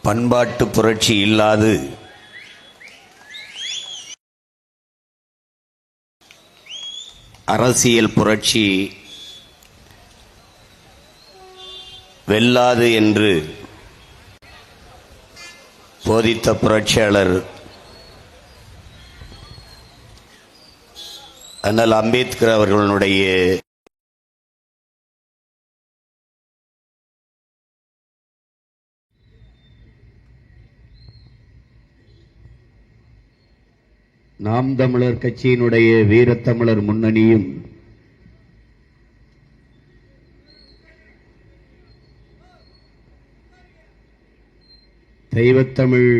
பண்பாட்டு புரட்சி இல்லாது அரசியல் புரட்சி வெல்லாது என்று போதித்த புரட்சியாளர் அண்ணல் அம்பேத்கர் அவர்களுடைய நாம் தமிழர் கட்சியினுடைய வீரத்தமிழர் முன்னணியும் தெய்வத்தமிழ்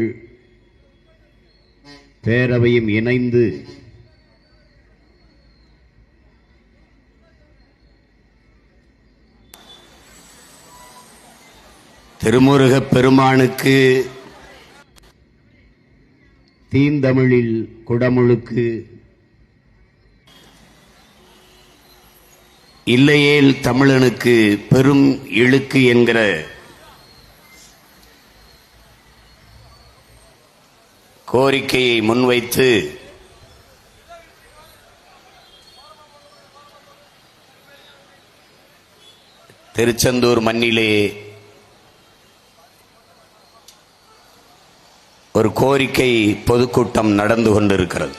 பேரவையும் இணைந்து திருமுருகப் பெருமானுக்கு தீந்தமிழில் குடமுழுக்கு இல்லையேல் தமிழனுக்கு பெரும் இழுக்கு என்கிற கோரிக்கையை முன்வைத்து திருச்செந்தூர் மண்ணிலே ஒரு கோரிக்கை பொதுக்கூட்டம் நடந்து கொண்டிருக்கிறது.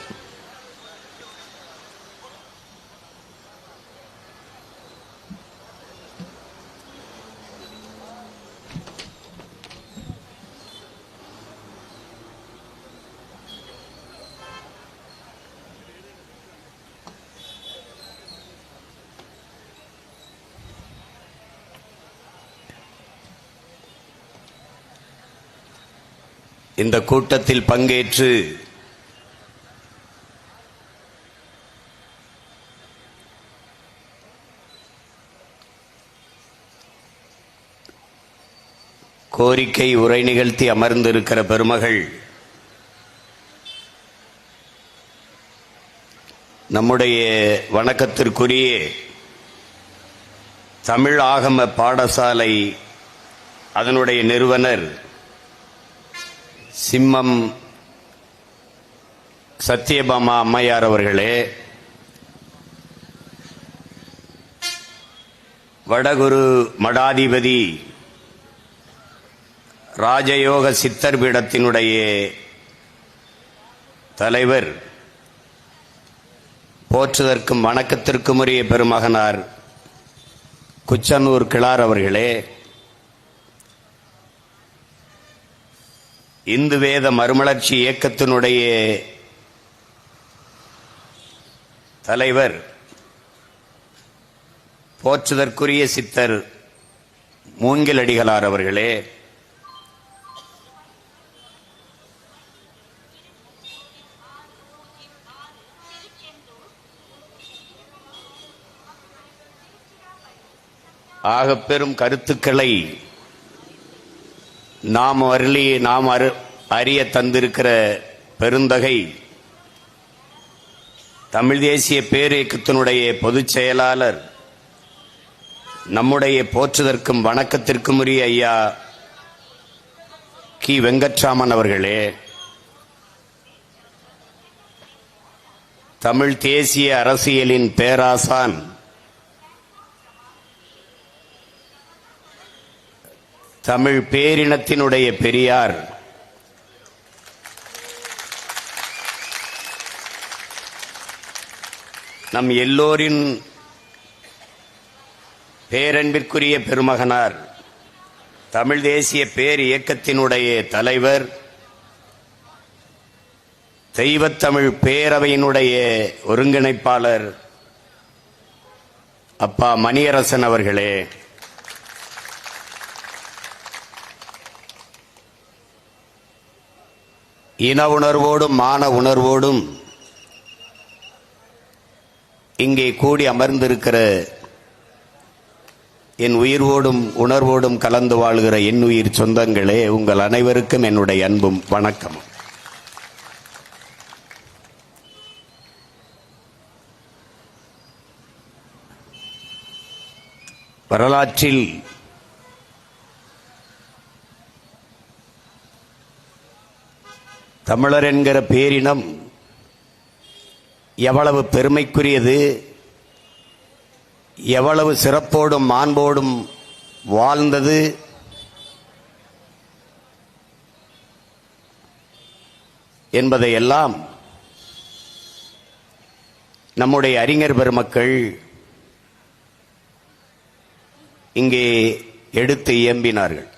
இந்த கூட்டத்தில் பங்கேற்று கோரிக்கை உரை நிகழ்த்தி அமர்ந்திருக்கிற பெருமகள் நம்முடைய வணக்கத்திற்குரிய தமிழ் ஆகம பாடசாலை அதனுடைய நிறுவனர் சிம்மம் சத்யபாமா அம்மையார் அவர்களே, வடகுரு மடாதிபதி ராஜயோக சித்தர் பீடத்தினுடைய தலைவர், போற்றுதற்கும் வணக்கத்திற்கும் உரிய பெருமகனார் குச்சனூர் கிளார் அவர்களே, இந்து வேத மறுமலர்ச்சி இயக்கத்தினுடைய தலைவர், போற்றுதற்குரிய சித்தர் மூங்கிலடிகளார் அவர்களே, ஆகப்பெரும் கருத்துக்களை நாம் அறிய தந்திருக்கிற பெருந்தகை தமிழ் தேசிய பேரியக்கத்தினுடைய பொதுச் செயலாளர், நம்முடைய போற்றுதற்கும் வணக்கத்திற்கும் உரிய ஐயா கி வெங்கட்ராமன் அவர்களே, தமிழ் தேசிய அரசியலின் பேராசான் தமிழ் பேரினத்தினுடைய பெரியார் நம் எல்லோரின் பேரன்பிற்குரிய பெருமகனார், தமிழ் தேசிய பேர் இயக்கத்தினுடைய தலைவர், தெய்வத்தமிழ் பேரவையினுடைய ஒருங்கிணைப்பாளர் அப்பா மணியரசன் அவர்களே, இன உணர்வோடும் மான உணர்வோடும் இங்கே கூடி அமர்ந்திருக்கிற என் உயிர்வோடும் உணர்வோடும் கலந்து வாழ்கிற என் உயிர் சொந்தங்களே, உங்கள் அனைவருக்கும் என்னுடைய அன்பும் வணக்கமும். வரலாற்றில் தமிழர் என்கிற பேரினம் எவ்வளவு பெருமைக்குரியது, எவ்வளவு சிறப்போடும் மாண்போடும் வாழ்ந்தது, என்பதையெல்லாம் நம்முடைய அறிஞர் பெருமக்கள் இங்கே எடுத்து இயம்பினார்கள்.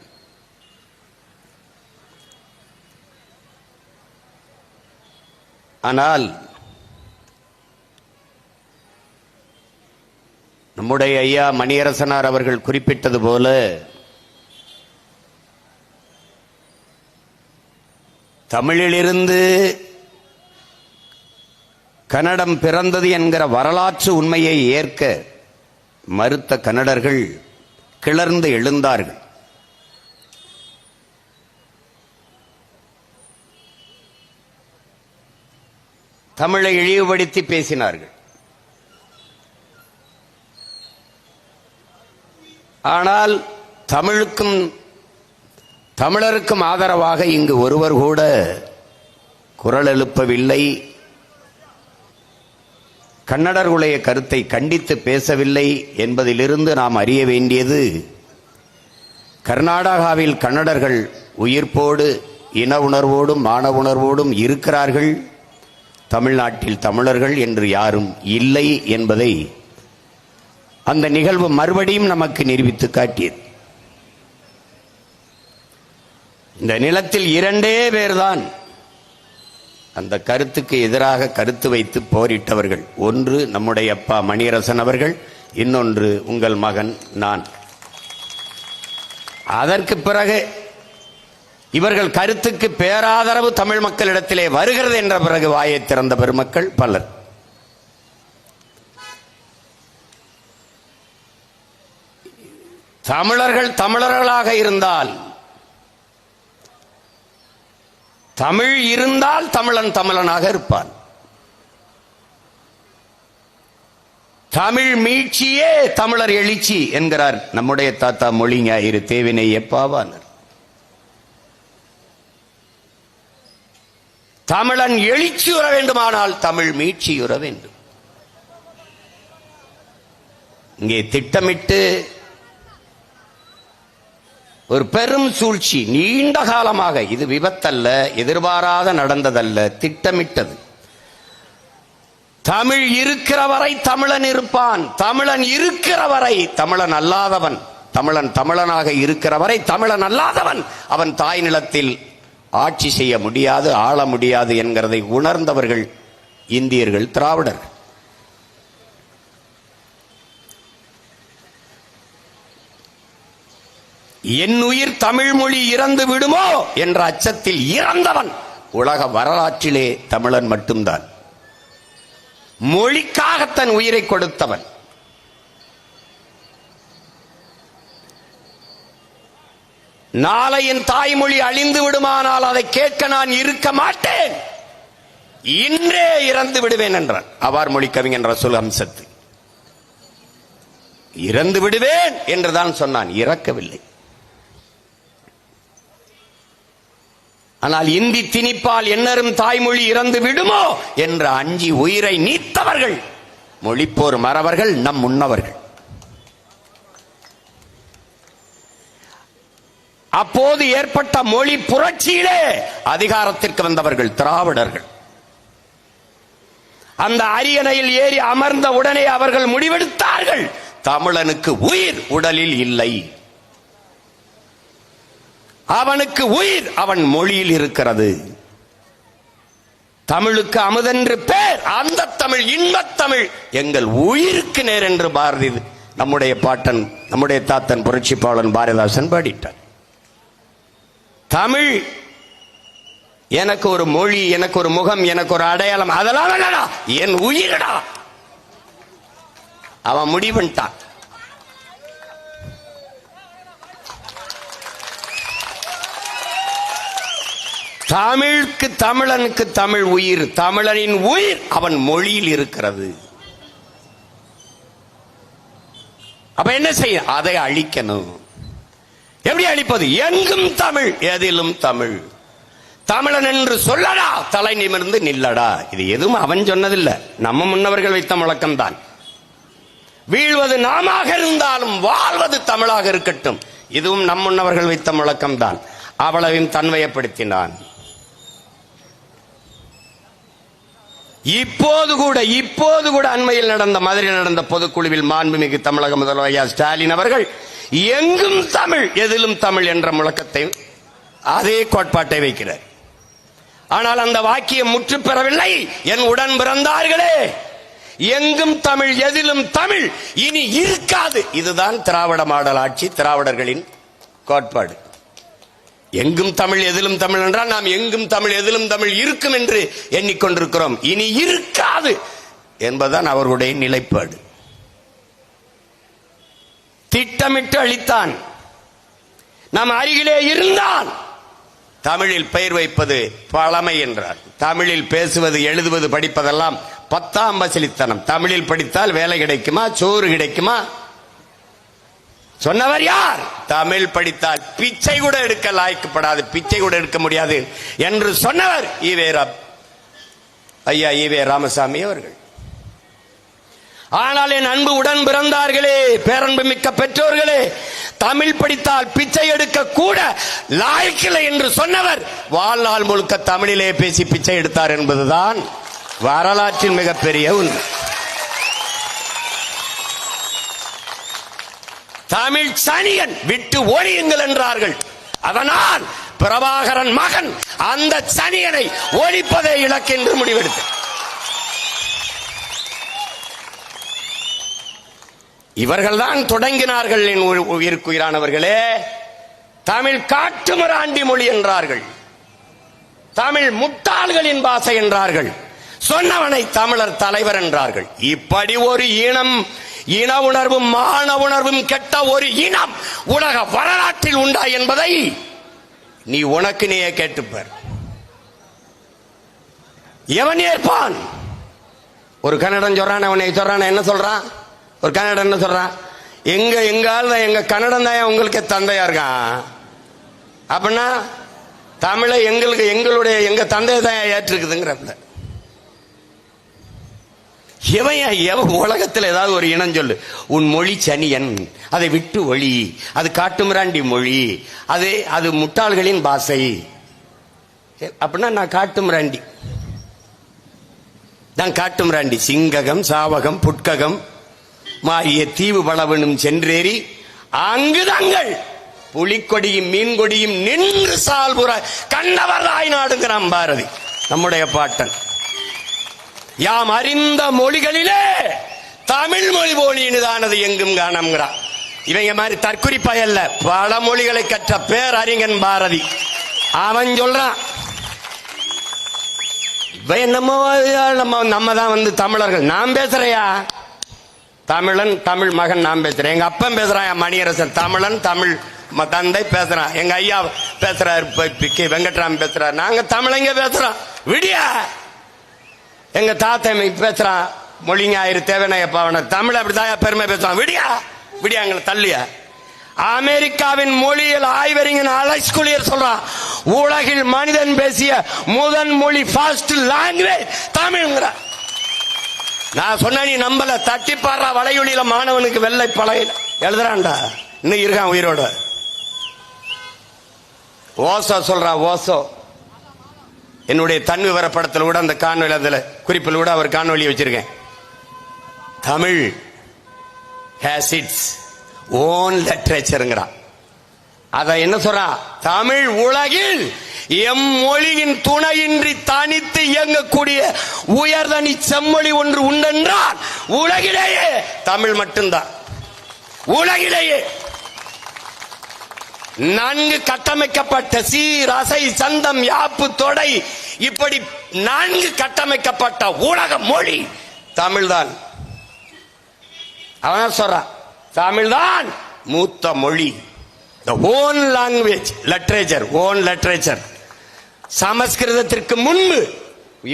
ஆனால் நம்முடைய ஐயா மணியரசனார் அவர்கள் குறிப்பிட்டது போல தமிழிலிருந்து கன்னடம் பிறந்தது என்கிற வரலாற்று உண்மையை ஏற்க மறுத்த கன்னடர்கள் கிளர்ந்து எழுந்தார்கள். தமிழை இழிவுபடுத்தி பேசினார்கள். ஆனால் தமிழருக்கும் ஆதரவாக இங்கு ஒருவர் கூட குரல் எழுப்பவில்லை. கன்னடர்களுடைய கருத்தை கண்டித்து பேசவில்லை என்பதிலிருந்து நாம் அறிய வேண்டியது, கர்நாடகாவில் கன்னடர்கள் உயிர்ப்போடு இன உணர்வோடும் மான உணர்வோடும் இருக்கிறார்கள். தமிழ்நாட்டில் தமிழர்கள் என்று யாரும் இல்லை என்பதை அந்த நிகழ்வு மறுபடியும் நமக்கு நிரூபித்து காட்டியது. இந்த நிலத்தில் இரண்டே பேர்தான் அந்த கருத்துக்கு எதிராக கருத்து வைத்து போரிட்டவர்கள். ஒன்று நம்முடைய அப்பா மணியரசன் அவர்கள், இன்னொன்று உங்கள் மகன் நான். அதற்கு பிறகு இவர்கள் கருத்துக்கு பேராதரவு தமிழ் மக்களிடத்திலே வருகிறது என்ற பிறகு வாயை திறந்த பெருமக்கள் பலர். தமிழர்கள் தமிழர்களாக இருந்தால், தமிழ் இருந்தால் தமிழன் தமிழனாக இருப்பான். தமிழ் மீட்சியே தமிழர் எழுச்சி என்கிறார் நம்முடைய தாத்தா மொழி ஞாயிறு தேவினை எப்பாவானர். தமிழன் எழுச்சியுற வேண்டுமானால் தமிழ் மீட்சியுற வேண்டும். இங்கே திட்டமிட்டு ஒரு பெரும் சூழ்ச்சி, நீண்ட காலமாக, இது விபத்தல்ல, எதிர்பாராத நடந்ததல்ல, திட்டமிட்டது. தமிழ் இருக்கிற வரை தமிழன் இருப்பான், தமிழன் இருக்கிற வரை தமிழன் அல்லாதவன், தமிழனாக இருக்கிற வரை தமிழன் அல்லாதவன் அவன் தாய் நிலத்தில் ஆட்சி செய்ய முடியாது, ஆள முடியாது என்கிறதை உணர்ந்தவர்கள் இந்தியர்கள், திராவிடர்கள். என் உயிர் தமிழ் மொழி இறந்து விடுமோ என்ற அச்சத்தில் இறந்தவன் உலக வரலாற்றிலே தமிழன் மட்டும்தான். மொழிக்காக தன் உயிரை கொடுத்தவன். நாளை என் தாய்மொழி அழிந்து விடுமானால் அதை கேட்க நான் இருக்க மாட்டேன், இன்றே இறந்து விடுவேன் என்றான் அவார் மொழி கவிஞன் ரசூல் ஹம்சத்து. இறந்து விடுவேன் என்றுதான் சொன்னான், இறக்கவில்லை. ஆனால் இந்தி திணிப்பால் என்னரும் தாய்மொழி இறந்து விடுமோ என்று அஞ்சி உயிரை நீத்தவர்கள் மொழிப்போர் மறவர்கள், நம் முன்னவர்கள். அப்போது ஏற்பட்ட மொழி புரட்சியிலே அதிகாரத்திற்கு வந்தவர்கள் திராவிடர்கள். அந்த அரியணையில் ஏறி அமர்ந்த உடனே அவர்கள் முடிவெடுத்தார்கள், தமிழனுக்கு உயிர் உடலில் இல்லை, அவனுக்கு உயிர் அவன் மொழியில் இருக்கிறது. தமிழுக்கு அமுதென்று பேர், அந்த தமிழ் இன்பத்தமிழ் எங்கள் உயிருக்கு நேர் என்று பாரதி, நம்முடைய பாட்டன், நம்முடைய தாத்தன் புரட்சிப்பாளன் பாரதிதாசன் பாடிட்டார். தமிழ் எனக்கு ஒரு மொழி, எனக்கு ஒரு முகம், எனக்கு ஒரு அடையாளம், அதெல்லாம் வேணா, என் உயிரடா. அவன் முடிவுட்டான். தமிழுக்கு, தமிழனுக்கு தமிழ் உயிர், தமிழனின் உயிர் அவன் மொழியில் இருக்கிறது. அப்ப என்ன செய்ய? அதை அழிக்கணும். எப்படி அழிப்பது? எங்கும் தமிழ், எதிலும் தமிழ். தமிழன் என்று சொல்லடா, தலை நிமிர்ந்து நில்லடா. இது எதுவும் அவன் சொன்னதில்லை, நம்ம முன்னவர்கள் வைத்த முழக்கம்தான். வீழ்வது நாமாக இருந்தாலும் வாழ்வது தமிழாக இருக்கட்டும், இதுவும் நம் முன்னவர்கள் வைத்த முழக்கம்தான். அவ்வளவையும் தன்மையப்படுத்தினான். இப்போது கூட அண்மையில் நடந்த மதுரையில் நடந்த பொதுக்குழுவில் மாண்புமிகு தமிழக முதல்வர் ஐயா ஸ்டாலின் அவர்கள் எங்கும் தமிழ் எதிலும் தமிழ் என்ற முழக்கத்தை, அதே கோட்பாட்டை வைக்கிறார். ஆனால் அந்த வாக்கியம் முற்று பெறவில்லை. என் உடன் பிறந்தார்களே, எங்கும் தமிழ் எதிலும் தமிழ் இனி இருக்காது. இதுதான் திராவிட மாடல் ஆட்சி, திராவிடர்களின் கோட்பாடு. எங்கும் தமிழ் எதிலும் தமிழ் என்றால் நாம் எங்கும் தமிழ் எதிலும் தமிழ் இருக்கும் என்று எண்ணிக்கொண்டிருக்கிறோம். இனி இருக்காது என்பதுதான் அவர்களுடைய நிலைப்பாடு. திட்டமிட்டு அளித்தான். நாம் அருகிலே இருந்தால் தமிழில் பெயர் வைப்பது பழமை என்றார். தமிழில் பேசுவது, எழுதுவது, படிப்பதெல்லாம் 10ஆம் பசலித்தனம். தமிழில் படித்தால் வேலை கிடைக்குமா, சோறு கிடைக்குமா? சொன்னவர் யார்? தமிழ் படித்தால் பிச்சை கூட எடுக்க லாய்க்கப்படாது, பிச்சை கூட எடுக்க முடியாது என்று சொன்னவர் ஐயா ஈவே ராமசாமி அவர்கள். ஆனால் என் அன்பு உடன் பிறந்தார்களே, பேரன்பு மிக்க பெற்றோர்களே, தமிழ் படித்தால் பிச்சை எடுக்க கூட லாய்க்கில்லை என்று சொன்னவர் வாழ்நாள் முழுக்க தமிழிலே பேசி பிச்சை எடுத்தார் என்பதுதான் வரலாற்றின் மிகப்பெரிய உண்மை. தமிழ் சனியன் விட்டு ஒழியுங்கள் என்றார்கள். அதனால் பிரபாகரன் மகன் அந்த சனியனை ஒழிப்பதை இலக்கு என்று முடிவெடுத்தார். இவர்கள்தான் தொடங்கினார்கள். என் உயிருக்குயிரானவர்களே, தமிழ் காட்டுமிராண்டி மொழி என்றார்கள், தமிழ் முட்டாள்களின் பாஷை என்றார்கள், சொன்னவனை தமிழர் தலைவர் என்றார்கள். இப்படி ஒரு இன உணர்வும் மான உணர்வும் கெட்ட ஒரு இனம் உலக வரலாற்றில் உண்டா என்பதை நீ உனக்கு நீயே கேட்டுப்பார். எவன் ஏற்பான்? ஒரு கன்னடன் சொல்றான், அவனை சொல்றான், என்ன சொல்றான்? ஒரு கன்னடன் என்ன சொல்றான்? எங்க கன்னடம் தான் உங்களுக்கு தந்தையா இருக்கான். அப்படின்னா தமிழை எங்க தந்தையை தான் ஏற்றுக்குதுங்கிறப்ப எவன் உலகத்தில் ஏதாவது ஒரு இனம் சொல்லு, உன் மொழி சனியன், அதை விட்டு ஒளி, அது காட்டுமிராண்டி மொழி, அது முட்டாள்களின் பாஷை அப்படின்னா நான் காட்டுமிராண்டி. சிங்ககம் சாவகம் புட்ககம் மாறிய தீவு பலவனும் சென்றேறி அங்கு தங்கள் புலிக்கொடியும் மீன் கொடியும் நின்று சால்புற கண்டவர் தாய் நாடுங்கிறான் பாரதி, நம்முடைய பாட்டன். யாம் அறிந்த மொழிகளிலே தமிழ் மொழி போலியினுதானது எங்கும் காணம்ங்கிறான். இவங்க மாதிரி தற்குறிப்பாயல்ல, பல மொழிகளை கற்ற பேர் அறிஞன் பாரதி. அவன் சொல்றான், நம்ம தான் தமிழர்கள். நான் பேசுறையா தமிழன், தமிழ் மகன் நான் பேசுறேன். எங்க அப்பன் பேசுறான் மணியரசன், தமிழன், தமிழ் தந்தை பேசுறான். எங்க ஐயா பேசுறாரு, வெங்கட்ராமன் பேசுறாரு. நாங்க தமிழங்க பேசுறோம். விடியா எங்க தாத்தா பேசுறான், மொழிங்க ஆயிரம் தேவனையப்பாவன தமிழ் அப்படிதான் பெருமை பேசுவான். விடியா எங்களை தள்ளியா. அமெரிக்காவின் மொழியில் ஆய்வறிஞர் அலெக்ஸ் குலியர் சொல்றான், உலகில் மனிதன் பேசிய முதன் மொழி ஃபாஸ்ட் லாங்குவேஜ் தமிழ்ங்கிற. நான் சொன்ன நீ நம்பல, தட்டி பாடுறா. வலையொலியில மாணவனுக்கு வெள்ளை பழைய எழுதுறான்டா, இன்னும் இருக்கான் உயிரோட. ஓசோ சொல்றா, ஓசோ என்னுடைய தன் விவரப்படத்தில் கூட அந்த காணொலி, அதுல குறிப்பில் கூட அவர் காணொலி வச்சிருக்கேன். Tamil has its own literature. அத என்ன சொல்றா? தமிழ் உலகில் எம் மொழியின் துணையின்றி தனித்து இயங்கக்கூடிய உயர்தனி செம்மொழி ஒன்று உண்டென்றால் உலகிலேயே தமிழ் மட்டும்தான். உலகிலேயே நன்கு கட்டமைக்கப்பட்ட சீர் அசை சந்தம் யாப்பு தொடை இப்படி நன்கு கட்டமைக்கப்பட்ட உலக மொழி தமிழ்தான். அவன் சொல்றான், தமிழ்தான் மூத்த மொழி. the own language literature, own literature. சமஸ்கிருதத்திற்கு முன்பு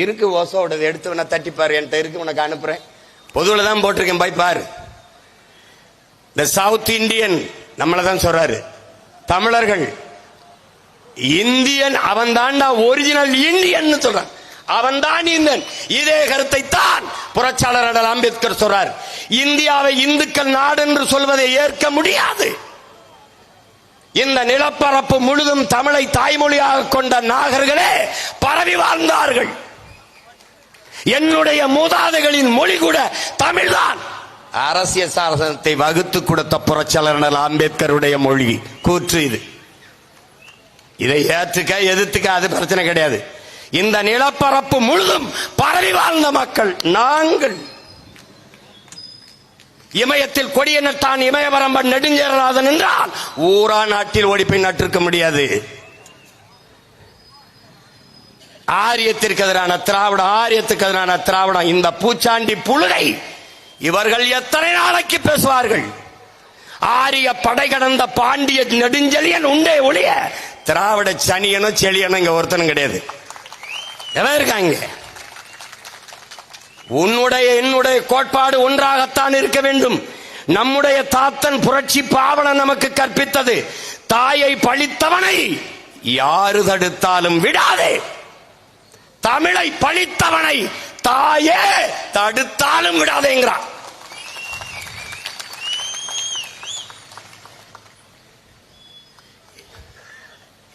இருக்கு. ஓசோட எடுத்து வேணா தட்டிப்பாரு, என்கிட்ட இருக்கு, உனக்கு அனுப்புறேன். பொதுவில் தான் போட்டிருக்கேன், போய் பாரு. இந்த சவுத் இந்தியன் நம்மளதான் சொல்றாரு, தமிழர்கள் இந்தியன் அவன் தாண்டா ஒரிஜினல் இந்தியன் சொல்றான், அவன் தான் இந்தியன். இதே கருத்தை தான் புரட்சியாளர் அண்ணல் அம்பேத்கர் சொல்றார். இந்தியாவை இந்துக்கள் நாடு என்று சொல்வதை ஏற்க முடியாது. இந்த நிலப்பரப்பு முழுதும் தமிழை தாய்மொழியாக கொண்ட நாகர்களே பரவி வாழ்ந்தார்கள். என்னுடைய மூதாதைகளின் மொழி கூட தமிழ்தான். அரசியல் சாசனத்தை வகுத்து கொடுத்த புரட்சியாளர் அம்பேத்கருடைய மொழி கூற்று இது. இதை ஏற்றுக்க எதிர்த்துக்க அது பிரச்சனை கிடையாது. இந்த நிலப்பரப்பு முழுதும் பரவி வாழ்ந்த மக்கள் நாங்கள். இமயத்தில் கொடிய நட்டான் இமயவரம்பன் நெடுஞ்சேரலாதன் என்றால் ஊரா நாட்டில் ஓடிப்போய் நட்டிருக்க முடியாது. ஆரியத்திற்கு எதிரான திராவிடம், ஆரியத்துக்கு எதிரான திராவிடம், இந்த பூச்சாண்டி புழுகை இவர்கள் எத்தனை நாளைக்கு பேசுவார்கள்? ஆரிய படை கடந்த பாண்டிய நெடுஞ்செழியன் உண்டே ஒழிய திராவிட சனியனும் செழியனும் இங்க ஒருத்தனும் கிடையாது. எவன் இருக்காங்க? உன்னுடைய என்னுடைய கோட்பாடு ஒன்றாகத்தான் இருக்க வேண்டும். நம்முடைய தாத்தன் புரட்சி பாவலன் நமக்கு கற்பித்தது, தாயை பழித்தவனை யாரு தடுத்தாலும் விடாதே, தமிழை பழித்தவனை தாயே தடுத்தாலும் விடாதேங்கிறான்.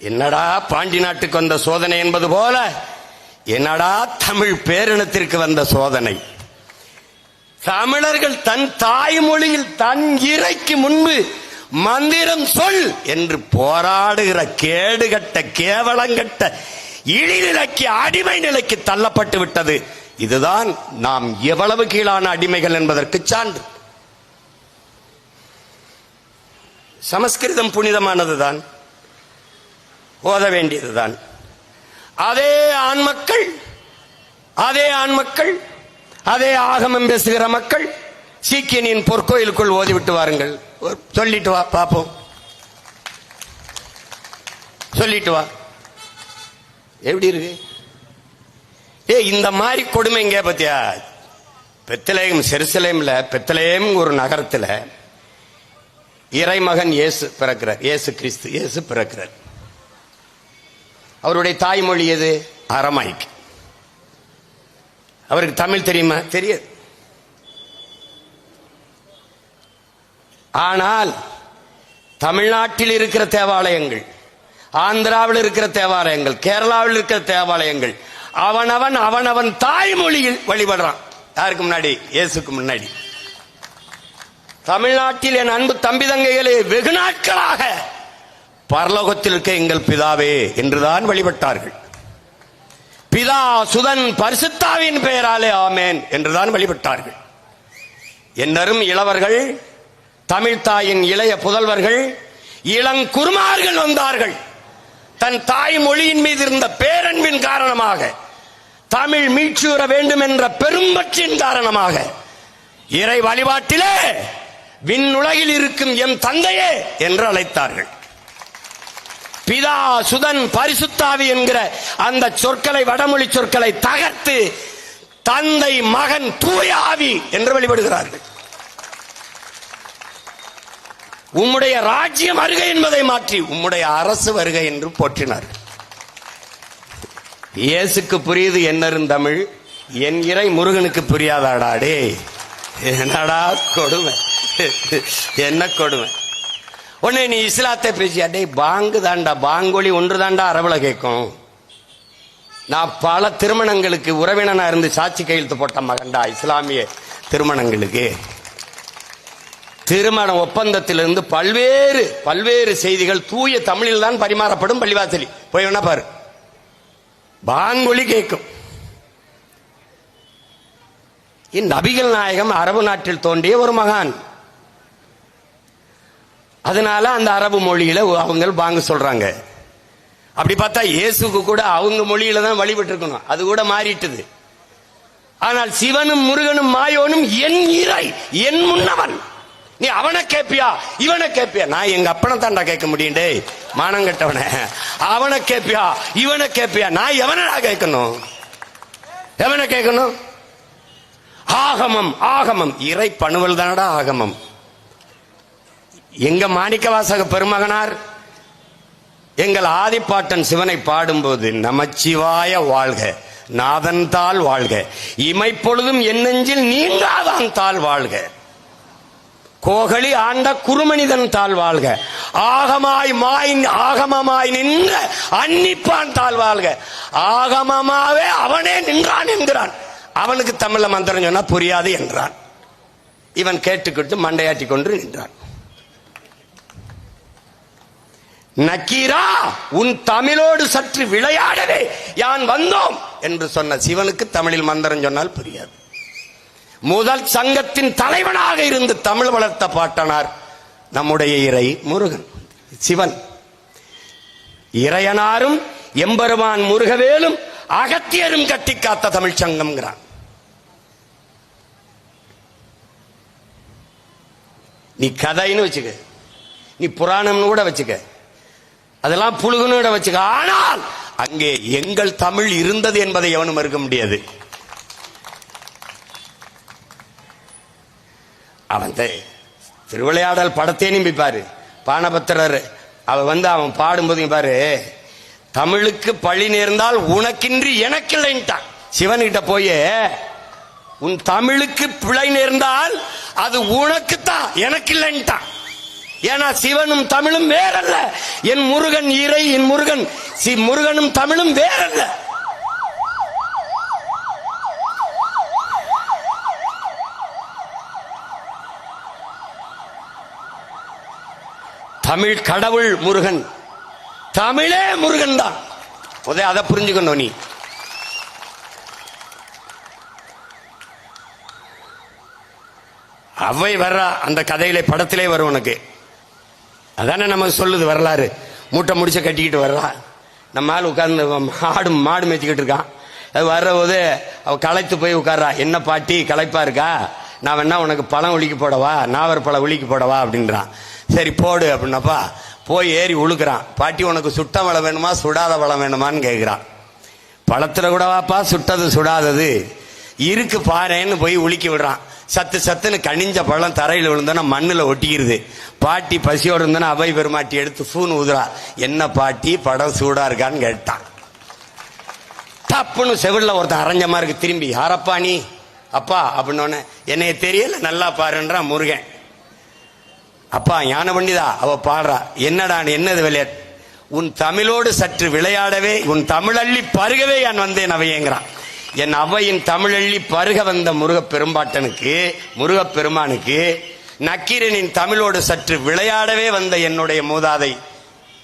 என்னடா பாண்டி நாட்டுக்கு வந்த சோதனை என்பது போல என்னடா தமிழ் பேரினத்திற்கு வந்த சோதனை. தமிழர்கள் தன் தாய்மொழியில் தன் இறைக்கு முன்பு மந்திரம் சொல் என்று போராடுகிற கேடுகட்ட கேவலங்கட்ட இழிநிலைக்கு அடிமை நிலைக்கு தள்ளப்பட்டு விட்டது. இதுதான் நாம் எவ்வளவு கீழான அடிமைகள் என்பதற்கு சான்று. சமஸ்கிருதம் புனிதமானதுதான், ஓத வேண்டியதுதான். அதே ஆண்மக்கள் அதே ஆகமம் பேசுகிற மக்கள் சீக்கியனின் பொற்கோயிலுக்குள் ஓதிவிட்டு வாருங்கள், சொல்லிட்டு வா பாப்போம், சொல்லிட்டு வா. எப்படி இருக்கு? இந்த மாதிரி கொடுமை இங்க பத்தியா? பெத்லகேம், செருசலேம்ல பெத்லகேம் ஒரு நகரத்துல இறைமகன் இயேசு பிறக்கிறார். இயேசு கிறிஸ்து இயேசு பிறக்கிறார். அவருடைய தாய்மொழி எது? அரமாய்க். அவருக்கு தமிழ் தெரியுமா? தெரியாது. ஆனால் தமிழ்நாட்டில் இருக்கிற தேவாலயங்கள், ஆந்திராவில் இருக்கிற தேவாலயங்கள், கேரளாவில் இருக்கிற தேவாலயங்கள் அவனவன் தாய்மொழியில் வழிபடுறான். யாருக்கு முன்னாடி? இயேசுக்கு முன்னாடி. தமிழ்நாட்டில் என் அன்பு தம்பி தங்கைகளே, வெகு நாட்களாக பரலோகத்தில் இருக்க எங்கள் பிதாவே என்றுதான் வழிபட்டார்கள். பிதா சுதன் பரிசுத்தாவின் பெயராலே ஆமேன் என்றுதான் வழிபட்டார்கள். என்னரும் இளவர்கள், தமிழ் தாயின் இளைய புதல்வர்கள், இளங்குருமார்கள் வந்தார்கள். தன் தாய் மொழியின் மீது இருந்த பேரன்பின் காரணமாக, தமிழ் மீட்சியுற வேண்டும் என்ற பெரும்பற்றின் காரணமாக இறை வழிபாட்டிலே விண்ணுலகில் இருக்கும் எம் தந்தையே என்று அழைத்தார்கள். பிதா சுதன் பரிசுத்தாவி என்கிற அந்த சொற்களை, வடமொழி சொற்களை தகர்த்து தந்தை மகன் தூய ஆவி என்று வழிபடுகிறார்கள். உம்முடைய ராஜ்யம் வருகை என்பதை மாற்றி உம்முடைய அரசு வருகை என்று போற்றினார். இயேசுக்கு புரியுது என்னரும் தமிழ், என் இறை முருகனுக்கு புரியாதாடாடே. என்னடா கொடுமை, என்ன கொடுமை. உடனே நீ இஸ்லாத்தை பேசியாடே, பாங்கு தாண்டா, பாங்கொலி ஒன்று தாண்டா அரபுல கேட்கும். நான் பல திருமணங்களுக்கு உறவினனா இருந்து சாட்சி கையெழுத்து போட்ட மகன்டா. இஸ்லாமிய திருமணங்களுக்கு, திருமண ஒப்பந்தத்திலிருந்து பல்வேறு செய்திகள் தூய தமிழில் தான் பரிமாறப்படும். பள்ளிவாசலி போய் வேணா பாரு, பாங்கொலி கேட்கும். நபிகள் நாயகம் அரபு நாட்டில் தோன்றிய ஒரு மகான். அதனால அந்த அரபு மொழியில அவங்க பாங்கு சொல்றாங்க. அப்படி பார்த்தா இயேசுக்கு கூட அவங்க மொழியில தான் வழிபட்டு இருக்கணும், அது கூட மாறிட்டது. ஆனால் சிவனும் முருகனும் மாயோனும் என் இறை, என் முன்னவன். நீ அவனை கேப்பியா இவனை கேப்பியா? நான் எங்க அப்பனை தாண்டா கேட்க முடியும். டே மானம் கட்டவன, அவனை கேப்பியா இவனை கேப்பியா? நான் எவனடா கேட்கணும்? எவனை கேட்கணும்? ஆகமம், ஆகமம் இறை பணுவல் தானடா ஆகமம். எங்க மாணிக்க வாசக பெருமகனார் எங்கள் ஆதிப்பாட்டன் சிவனை பாடும்போது நமச்சிவாய வாழ்க, நாதன் தாள் வாழ்க, இமைப்பொழுதும் என் நெஞ்சில் நீங்காதான் தாள் வாழ்க, கோகலி ஆண்ட குருமனிதன் தாள் வாழ்க, ஆகமமாய் நின்ற அன்னிப்பான் தாள் வாழ்க, ஆகமமாவே அவனே நின்றான் என்கிறான். அவனுக்கு தமிழ்ல மந்திரம் சொன்னா புரியாது என்றான். இவன் கேட்டுக்கிட்டு மண்டையாட்டி கொண்டு நின்றான். நக்கீரா, உன் தமிழோடு சற்று விளையாடவே யான் வந்தோம் என்று சொன்ன சிவனுக்கு தமிழில் மந்திரம் சொன்னால் புரியாது. முதல் சங்கத்தின் தலைவனாக இருந்து தமிழ் வளர்த்த பாட்டனார் நம்முடைய இறை முருகன் சிவன். இறையனாரும் எம்பெருமான் முருகவேலும் அகத்தியரும் கட்டி காத்த தமிழ் சங்கம்ங்கிறான். நீ கதைன்னு வச்சுக்க, நீ புராணம்னு கூட வச்சுக்க, அதெல்லாம் புழுகுன்னு கூட வச்சுக்க, ஆனால் அங்கே எங்கள் தமிழ் இருந்தது என்பதை எவனும் மறுக்க முடியாது. அவன் திருவிளையாடல் படத்தே நீ பாரு, பானபத்திரர் அவன் பாடும்போது பாரு, தமிழுக்கு பழி நேர்ந்தால் உனக்கின்றி எனக்கில்லைன்ட்டான். சிவன்கிட்ட போய் உன் தமிழுக்கு பிழை நேர்ந்தால் அது உனக்குத்தான் எனக்கில்லைன்ட்டான். ஏன்னா சிவனும் தமிழும் வேறல்ல. என் முருகன் இறை, என் முருகன் முருகனும் தமிழும் வேறல்ல. தமிழ் கடவுள் முருகன், தமிழே முருகன் தான். அதை புரிஞ்சுக்கணும். நீ அவை வர்றா அந்த கதையில படத்திலே வரும் உனக்கு. அதானே நமக்கு சொல்லுது வரலாறு. மூட்டை முடிச்ச கட்டிக்கிட்டு வர்றா, நம்ம ஆள் உட்கார்ந்து மாடு மேய்ச்சிக்கிட்டு இருக்கான். அது வர்றபோது அவ களைத்து போய் உட்கார்றா. என்ன பாட்டி களைப்பா இருக்கா, நான் வேணா உனக்கு பழம் உளிக்கு போடவா, நாவர் பழம் உளிக்கு போடவா அப்படின்றான். சரி போடு அப்படின்னப்பா போய் ஏறி உழுக்கிறான். பாட்டி உனக்கு சுட்ட பழம் வேணுமா சுடாத பழம் வேணுமான்னு கேட்கிறான். பழத்துல கூட வாப்பா, சுட்டது சுடாதது இருக்கு பாருன்னு போய் உளிக்கி விடுறான். சத்து சத்துன்னு கனிஞ்ச பழம் தரையில் விழுந்தோன்னா மண்ணுல ஒட்டிக்கிறது. பாட்டி பசியோடு இருந்தோன்னா அவை பெருமாட்டி எடுத்து ஃபூன் ஊதுறா. என்ன பாட்டி படம் சூடா இருக்கான்னு கேட்டான். தப்புன்னு செவிலில் ஒருத்தன் அரைஞ்ச மாதிரி இருக்கு. திரும்பி யாரப்பா நீ அப்பா அப்படின்னோடனே என்னைய தெரியல நல்லா பாருன்றான் முருகன். அப்பா ஞான பண்டிதா அவ பாடுறா. என்னடா என்னது விளையாட்டு, உன் தமிழோடு சற்று விளையாடவே உன் தமிழள்ளி பருகவே நான் வந்தேன் அவையேங்கிறான். என் அவையின் தமிழள்ளி பருக வந்த முருகப்பெருமானுக்கு நக்கீரனின் தமிழோடு சற்று விளையாடவே வந்த என்னுடைய மூதாதை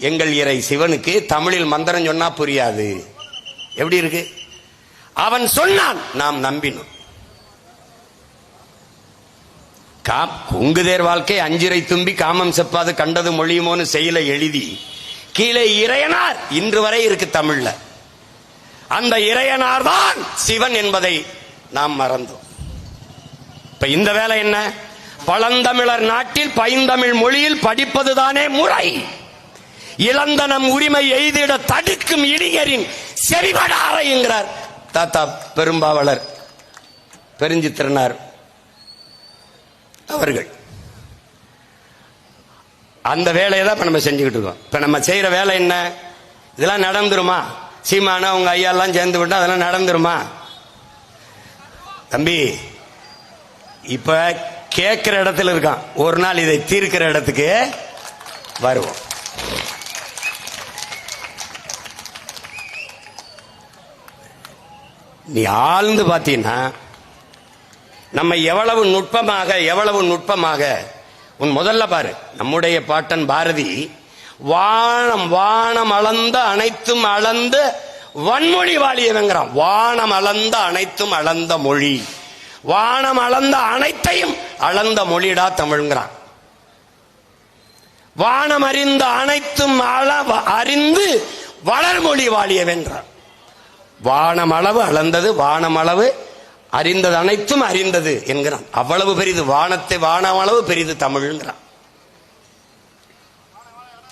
எங்கள் இறை சிவனுக்கு தமிழில் மந்திரம் சொன்னா புரியாது. எப்படி இருக்கு? அவன் சொன்னான், நாம் நம்பினோம். கொங்குதேர் வாழ்க்கை அஞ்சிரை தும்பி காமம் செப்பாது கண்டது மொழியுமோன்னு செயலை எழுதி கீழே இறையனார் இன்று வரை இருக்கு தமிழ்ல. அந்த இறையனார் தான் சிவன் என்பதை நாம் மறந்தோம். இப்ப இந்த வேலை என்ன? பழந்தமிழர் நாட்டில் பைந்தமிழ் மொழியில் படிப்பதுதானே முறை. இழந்த நம் உரிமை எய்திட தடுக்கும் இளைஞரின் செறிவட அறையுங்கிறார் தாத்தா பெரும்பாவலர் பெருஞ்சித்திரனார் அவர்கள். அந்த வேலையை தான் இப்ப நம்ம செஞ்சுக்கிட்டு இருக்கோம். இப்ப நம்ம செய்யற வேலை என்ன? இதெல்லாம் நடந்துருமா? சீமானா உங்க ஐயா எல்லாம் சேர்ந்து விட்டா அதெல்லாம் நடந்துருமா? தம்பி இப்ப கேட்கிற இடத்துல இருக்கான். ஒரு நாள் இதை தீர்க்கிற இடத்துக்கு வருவோம். நீ ஆழ்ந்து பார்த்தீங்கன்னா நம்ம எவ்வளவு நுட்பமாக உன் முதல்ல பாரு. நம்முடைய பாட்டன் பாரதி வானம் அளந்த அனைத்தும் அளந்த வன்மொழி வாழியவங்கிறான். வானம் அளந்த அனைத்தும் அளந்த மொழி, வானம் அளந்த அனைத்தையும் அளந்த மொழிடா தமிழ்ங்கிறான். வானம் அறிந்த அனைத்தும் அறிந்து வளர்மொழி வாழியவென்றான். வானமளவு அளந்தது, வானமளவு அறிந்தது, அனைத்தும் அறிந்தது என்கிறான். அவ்வளவு பெரிது வானமளவு பெரிது தமிழ்ங்கிறான்.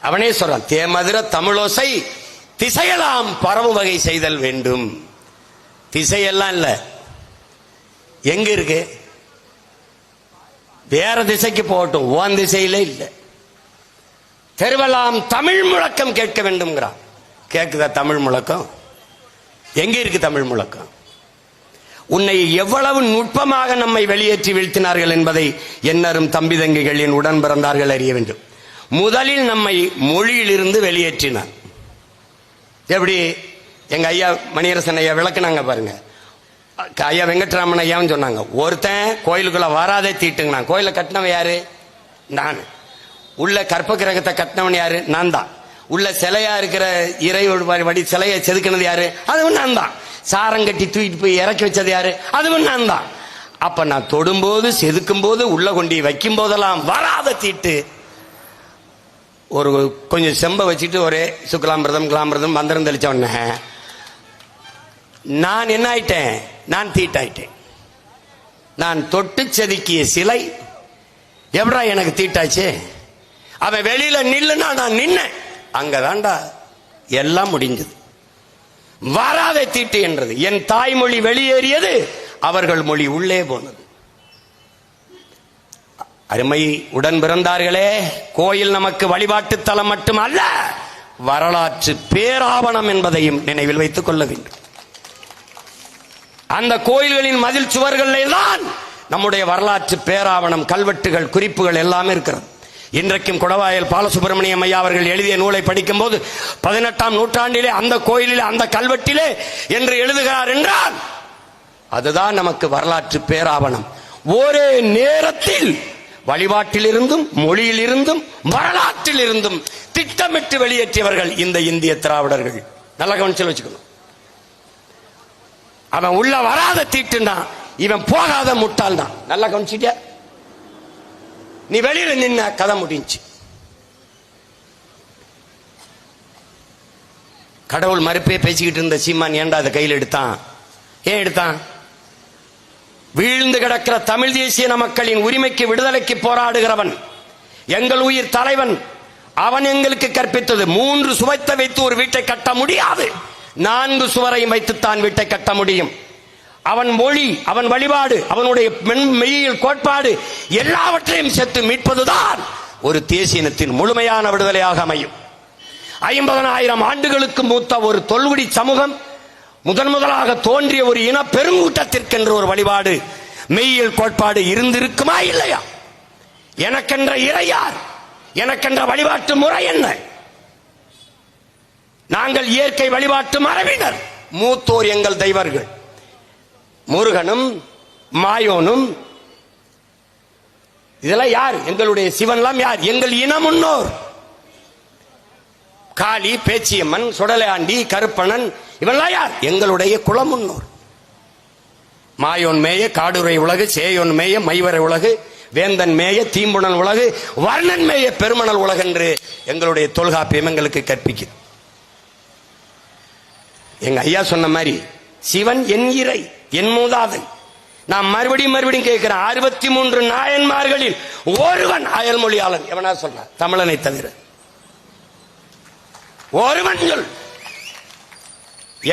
அவனே சொல்றான், தேமதுர தமிழோசை திசையெல்லாம் பரவும் வகை செய்தல் வேண்டும். திசையெல்லாம் இல்ல, எங்க இருக்கு? வேற திசைக்கு போகட்டும், ஓன் திசையிலே இல்லை. தெருவெல்லாம் தமிழ் முழக்கம் கேட்க வேண்டும்ங்கிறான். கேட்குதா தமிழ் முழக்கம்? எங்க இருக்கு தமிழ் முழக்கம்? உன்னை எவ்வளவு நுட்பமாக நம்மை வெளியேற்றி வீழ்த்தினார்கள் என்பதை எண்ணரும் தம்பி தங்கிகள் என் உடன் பிறந்தார்கள் அறிய வேண்டும். முதலில் நம்மை மொழியிலிருந்து வெளியேற்றினார். எப்படி? எங்க ஐயா மணியரசன் ஐயா விளக்குனாங்க பாருங்க. ஐயா வெங்கட்ராமன் ஐயாவும் சொன்னாங்க, ஒருத்தன் கோயிலுக்குள்ள வராதே தீட்டுங்க. கோயில கட்டினவன் யாரு? நான். உள்ள கற்ப கிரகத்தை கட்டினவன் யாரு? நான் தான். உள்ள சிலையா இருக்கிற இறையோடு வடி சிலையை செதுக்கினது யாரு? அதுவும் நான் தான். சாரம் கட்டி தூக்கிட்டு போய் இறக்கி வச்சது யாரு? அதுவும் நான் தான். அப்ப நான் தொடும்போது செதுக்கும் போது உள்ள கொண்டு வைக்கும் போதெல்லாம் வராத தீட்டு. ஒரு கொஞ்சம் செம்ப வச்சுட்டு ஒரே சுக்கலாம்பிரதம் கிளாம்பிரதம் மந்திரம் தெளிச்ச உடனே நான் என்ன ஆயிட்டேன்? நான் தீட்டாயிட்டேன். நான் தொட்டு செதுக்கிய சிலை எப்படா எனக்கு தீட்டாச்சு? அவன் வெளியில நில்லுனா நான் நின்னேன். அங்கதான்டா எல்லாம் முடிஞ்சது. வராத தீட்டு என்றது. என் தாய்மொழி வெளியேறியது, அவர்கள் மொழி உள்ளே போனது. அருமை உடன் பிறந்தார்களே, கோயில் நமக்கு வழிபாட்டு தலம் மட்டுமல்ல, வரலாற்று பேராவணம் என்பதையும் நினைவில் வைத்துக் கொள்ள வேண்டும். அந்த கோயில்களின் மதில் சுவர்களிலே தான் நம்முடைய வரலாற்று பேராவணம், கல்வெட்டுகள், குறிப்புகள் எல்லாமே இருக்கிறது. இன்றைக்கும் குடவாயல் பாலசுப்பிரமணியம் ஐயா அவர்கள் எழுதிய நூலை படிக்கும் போது 18ஆம் நூற்றாண்டிலே அந்த கோயிலிலே அந்த கல்வெட்டிலே என்று எழுதுகிறார் என்றால் அதுதான் நமக்கு வரலாற்று பேராவணம். ஒரே நேரத்தில் வழிபாட்டிலிருந்தும் மொழியிலிருந்தும் வரலாற்றில் இருந்தும் திட்டமிட்டு வெளியேற்றியவர்கள் இந்த இந்திய திராவிடர்கள். நல்ல கவனிச்சு வச்சுக்கணும். அவன் உள்ள வராத தீட்டுனா இவன் போகாத முட்டாள் தான். நல்லா கவனிச்சிட்டியா? நீ வெளியில நின்ன கதை முடிஞ்சு. கடவுள் மறுப்பே பேசிக்கிட்டு இருந்த சீமான் ஏண்டா அதை கையில் எடுத்தான்? ஏன் எடுத்தான்? வீழ்ந்து கிடக்கிற தமிழ் தேசிய மக்களின் உரிமைக்கு விடுதலைக்கு போராடுகிறவன், எங்கள் உயிர் தலைவன். அவன் எங்களுக்கு கற்பித்தது 3 சுவத்தை வைத்து ஒரு வீட்டை கட்ட முடியாது, 4 சுவரையும் வைத்துத்தான் வீட்டை கட்ட முடியும். அவன் மொழி, அவன் வழிபாடு, அவனுடைய மெய்யியல் கோட்பாடு எல்லாவற்றையும் சேர்த்து மீட்பதுதான் ஒரு தேசியத்தின் முழுமையான விடுதலையாக அமையும். 50,000 ஆண்டுகளுக்கு மூத்த ஒரு தொல்குடி சமூகம், முதலாக தோன்றிய ஒரு இன பெருங்கூட்டத்திற்கென்று ஒரு வழிபாடு, மெய்யியல் கோட்பாடு இருந்திருக்குமா இல்லையா? எனக்கென்ற இறை யார்? எனக்கென்ற வழிபாட்டு முறை என்ன? நாங்கள் இயற்கை வழிபாட்டு மரபினர். மூத்தோர் எங்கள் தெய்வர்கள் முருகனும் மாயோனும். இதெல்லாம் யார்? எங்களுடைய சிவன்லாம் யார்? எங்கள் இன முன்னோர். காளி, பேச்சியம்மன், சுடலையாண்டி, கருப்பணன் இவெல்லாம் யார்? எங்களுடைய குல முன்னோர். மாயோன் மேய காடுரை உலகு, சேயோன் மேய மைவரை உலகு, வேந்தன் மேய தீம்புணல் உலகு, வர்ணன் மேய பெருமணல் உலகு என்று எங்களுடைய தொல்காப்பியம் எங்களுக்கு கற்பிக்குது. எங்க ஐயா சொன்ன மாதிரி சிவன் என் இறை, என் மூதாதை. நான் மறுபடியும் கேட்கிறேன், 63 நாயன்மார்களில் ஒருவன் அயல்மொழியாளன் எவனா சொல்ற? தமிழனை தவிர ஒருவன் சொல்.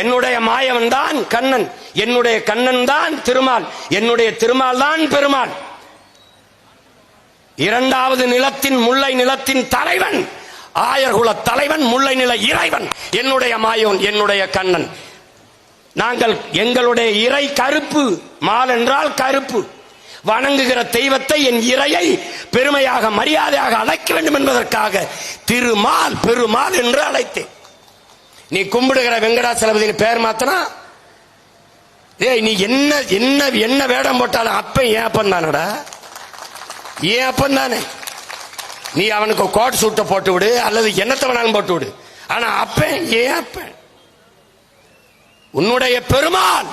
என்னுடைய மாயவன் தான் கண்ணன், என்னுடைய கண்ணன் தான் திருமால், என்னுடைய திருமால் தான் பெருமாள். 2வது நிலத்தின் முல்லை நிலத்தின் தலைவன், ஆயர்குல தலைவன், முல்லை நில இறைவன் என்னுடைய மாயோன், என்னுடைய கண்ணன். நாங்கள் எங்களுடைய இறை கருப்பு, மால் என்றால் கருப்பு. வணங்குகிற தெய்வத்தை, என் இறையை பெருமையாக மரியாதையாக அழைக்க வேண்டும் என்பதற்காக திருமால் பெருமாள் என்று அழைத்தேன். நீ கும்பிடுகிற வெங்கடாசலபதி பேர் மாத்தனா, நீ என்ன என்ன என்ன வேடம் போட்டாலும் அப்ப ஏன் அப்பன் தானடா, ஏன் அப்பன் தானே. நீ அவனுக்கு கோட் சூட்டை போட்டு விடு அல்லது என்னத்தை வேணாலும் போட்டு விடு, ஆனா அப்பன் ஏன் அப்பன்? உன்னுடைய பெருமாள்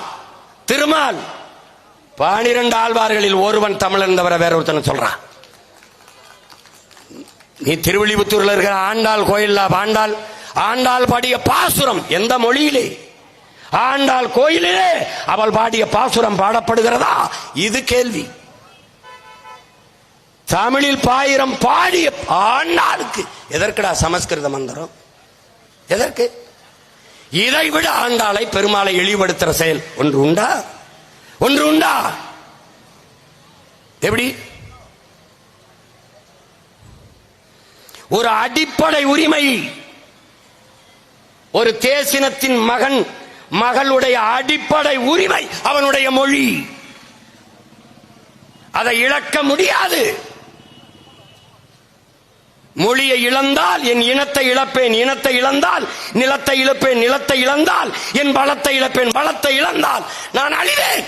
திருமால். 12 ஆழ்வார்களில் ஒருவன் தமிழன் தவிர வேற ஒருத்தனை சொல்றான். நீ திருவில்லிபுத்தூர்ல இருக்கிற ஆண்டாள் கோயில்ல ஆண்டாள் பாடிய பாசுரம் எந்த மொழியிலே? ஆண்டாள் கோயிலிலே அவள் பாடிய பாசுரம் பாடப்படுகிறதா? இது கேள்வி. தமிழில் 1000 பாடிய ஆண்டாளுக்கு எதற்குடா சமஸ்கிருத மந்திரம்? எதற்கு? இதை விட ஆண்டாளை பெருமாளை இழிவுபடுத்துற செயல் ஒன்று உண்டா? ஒன்று உண்டா? எப்படி? ஒரு அடிப்படை உரிமை. ஒரு தேசினத்தின் மகளுடைய அடிப்படை உரிமை அவனுடைய மொழி. அதை இழக்க முடியாது. மொழியை இழந்தால் என் இனத்தை இழப்பேன், இனத்தை இழந்தால் நிலத்தை இழப்பேன், நிலத்தை இழந்தால் என் பலத்தை இழப்பேன், பலத்தை இழந்தால் நான் அழிவேன்.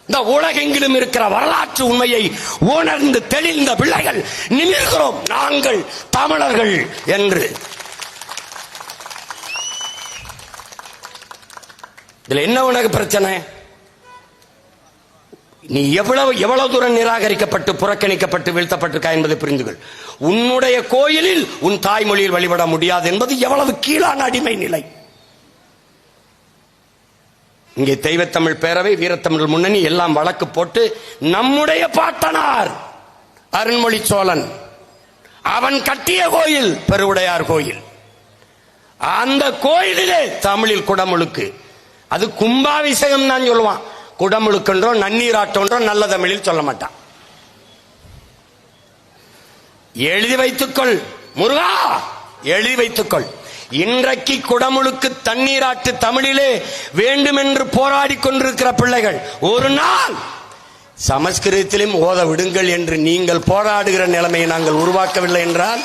இந்த உலகெங்கிலும் இருக்கிற வரலாற்று உண்மையை உணர்ந்து தெளிந்த பிள்ளைகள் நிமிர்கிறோம் நாங்கள் தமிழர்கள் என்று. இதுல என்ன உனக்கு பிரச்சனை? நீ எவ்வளவு தூரம் நிராகரிக்கப்பட்டு புறக்கணிக்கப்பட்டு வீழ்த்தப்பட்டிருக்கா என்பதை புரிந்துகள். உன்னுடைய கோயிலில் உன் தாய்மொழியில் வழிபட முடியாது என்பது எவ்வளவு கீழான அடிமை நிலை. இங்கே தெய்வத்தமிழ் பேரவை, வீரத்தமிழ் முன்னணி எல்லாம் வழக்கு போட்டு நம்முடைய பாட்டனார் அருண்மொழி சோழன் அவன் கட்டிய கோயில் பெருவுடையார் கோயில். அந்த கோயிலிலே தமிழில் குடமுழுக்கு, அது கும்பாபிஷேகம் தான் சொல்லுவான். குடமுழுக்கன்றோ நன்னீராட்டோன்றோ நல்ல தமிழில் சொல்ல மாட்டான். எழுதி வைத்துக்கொள் முருகா, எழுதி வைத்துக்கொள். இன்றைக்கு குடமுழுக்கு தண்ணீராட்டு தமிழிலே வேண்டுமென்று போராடி கொண்டிருக்கிற பிள்ளைகள் ஒரு நாள் சமஸ்கிருதத்திலும் ஓத விடுங்கள் என்று நீங்கள் போராடுகிற நிலைமையை நாங்கள் உருவாக்கவில்லை என்றால்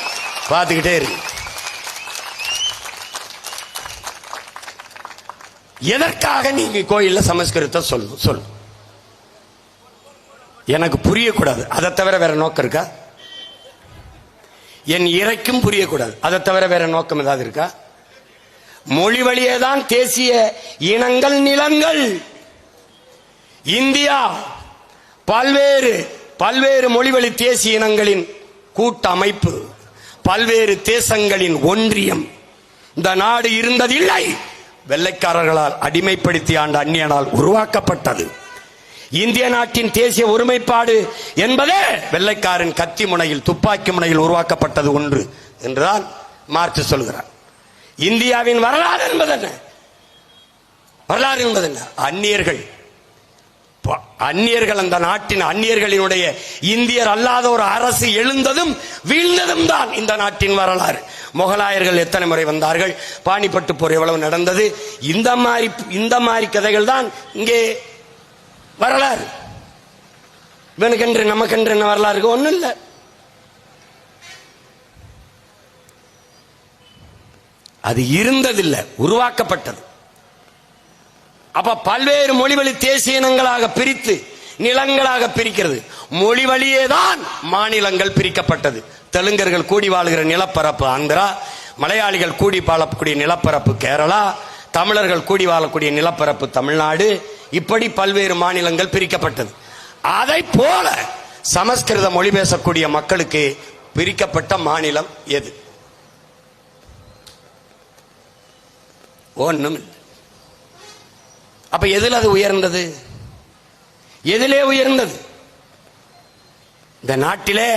பார்த்துக்கிட்டே இருக்கு. எதற்காக நீங்க கோயில்ல சமஸ்கிருதத்தை சொல்லு? எனக்கு புரியக்கூடாது, அதை தவிர வேற நோக்கம் இருக்கா? என் இறைக்கும் புரியக்கூடாது, அதை தவிர வேற நோக்கம் ஏதாவது இருக்கா? மொழி வழியேதான் தேசிய இனங்கள் நிலங்கள். இந்தியா பல்வேறு மொழிவழி தேசிய இனங்களின் கூட்டமைப்பு, பல்வேறு தேசங்களின் ஒன்றியம். இந்த நாடு இருந்ததில்லை, வெள்ளைக்காரர்களால் அடிமைப்படுத்தி ஆண்ட அந்நியனால் உருவாக்கப்பட்டது. இந்திய நாட்டின் தேசிய ஒருமைப்பாடு என்பதே வெள்ளைக்காரன் கத்தி முனையில், துப்பாக்கி முனையில் உருவாக்கப்பட்டது ஒன்று என்றுதான் மார்க்ஸ் சொல்கிறார். இந்தியாவின் வரலாறு என்பது என்ன? வரலாறு என்பது என்ன? அந்நியர்கள் அந்த நாட்டின் அந்நியர்களினுடைய இந்தியர் அல்லாத ஒரு அரசு எழுந்ததும் வீழ்ந்ததும் தான் இந்த நாட்டின் வரலாறு. முகலாயர்கள் எத்தனை முறை வந்தார்கள், பானிப்பட்டு போர் எவ்வளவு நடந்தது, இந்த மாதிரி கதைகள் தான் இங்கே வரலாறு. இவனுக்கென்று நமக்கென்று என்ன வரலாறு இருக்கு? ஒன்றும் இல்லை. அது இருந்ததில்லை, உருவாக்கப்பட்டது. அப்ப பல்வேறு மொழிவழி தேசிய இனங்களாக பிரித்து நிலங்களாக பிரிக்கிறது. மொழி வழியேதான் மாநிலங்கள் பிரிக்கப்பட்டது. தெலுங்கர்கள் கூடி வாழுகிற நிலப்பரப்பு ஆந்திரா, மலையாளிகள் கூடி வாழக்கூடிய நிலப்பரப்பு கேரளா, தமிழர்கள் கூடி வாழக்கூடிய நிலப்பரப்பு தமிழ்நாடு, இப்படி பல்வேறு மாநிலங்கள் பிரிக்கப்பட்டது. அதை போல சமஸ்கிருத மொழி பேசக்கூடிய மக்களுக்கு பிரிக்கப்பட்ட மாநிலம் எது? ஒண்ணும் இல்லை. அப்ப எதில் அது உயர்ந்தது? எதிலே உயர்ந்தது? இந்த நாட்டிலே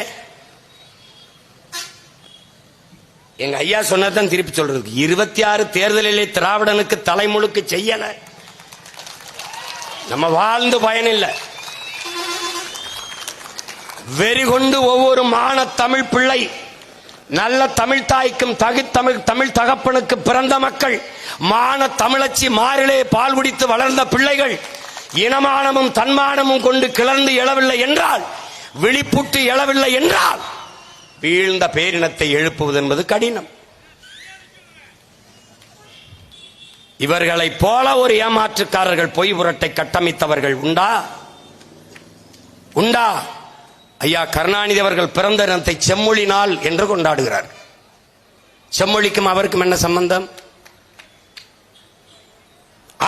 எங்க ஐயா சொன்னதான் திருப்பி சொல்றதுக்கு 26 தேர்தலிலே திராவிடனுக்கு தலைமுழுக்கு செய்யல, நம்ம வாழ்ந்து பயனில்லை. வெறி கொண்டு ஒவ்வொரு மான தமிழ் பிள்ளை, நல்ல தமிழ் தாய்க்கும் தமிழ் தகப்பனுக்கு பிறந்த மக்கள், மான தமிழச்சி மாறிலே பால் குடித்து வளர்ந்த பிள்ளைகள் இனமானமும் தன்மானமும் கொண்டு கிளர்ந்து எழவில்லை என்றால், விழிப்புட்டு எழவில்லை என்றால் வீழ்ந்த பேரினத்தை எழுப்புவது என்பது கடினம். இவர்களைப் போல ஒரு ஏமாற்றுக்காரர்கள், பொய் புரட்டை கட்டமைத்தவர்கள் உண்டா? உண்டா? ஐயா கருணாநிதி அவர்கள் பிறந்த தினத்தை செம்மொழி நாள் என்று கொண்டாடுகிறார். செம்மொழிக்கும் அவருக்கும் என்ன சம்பந்தம்?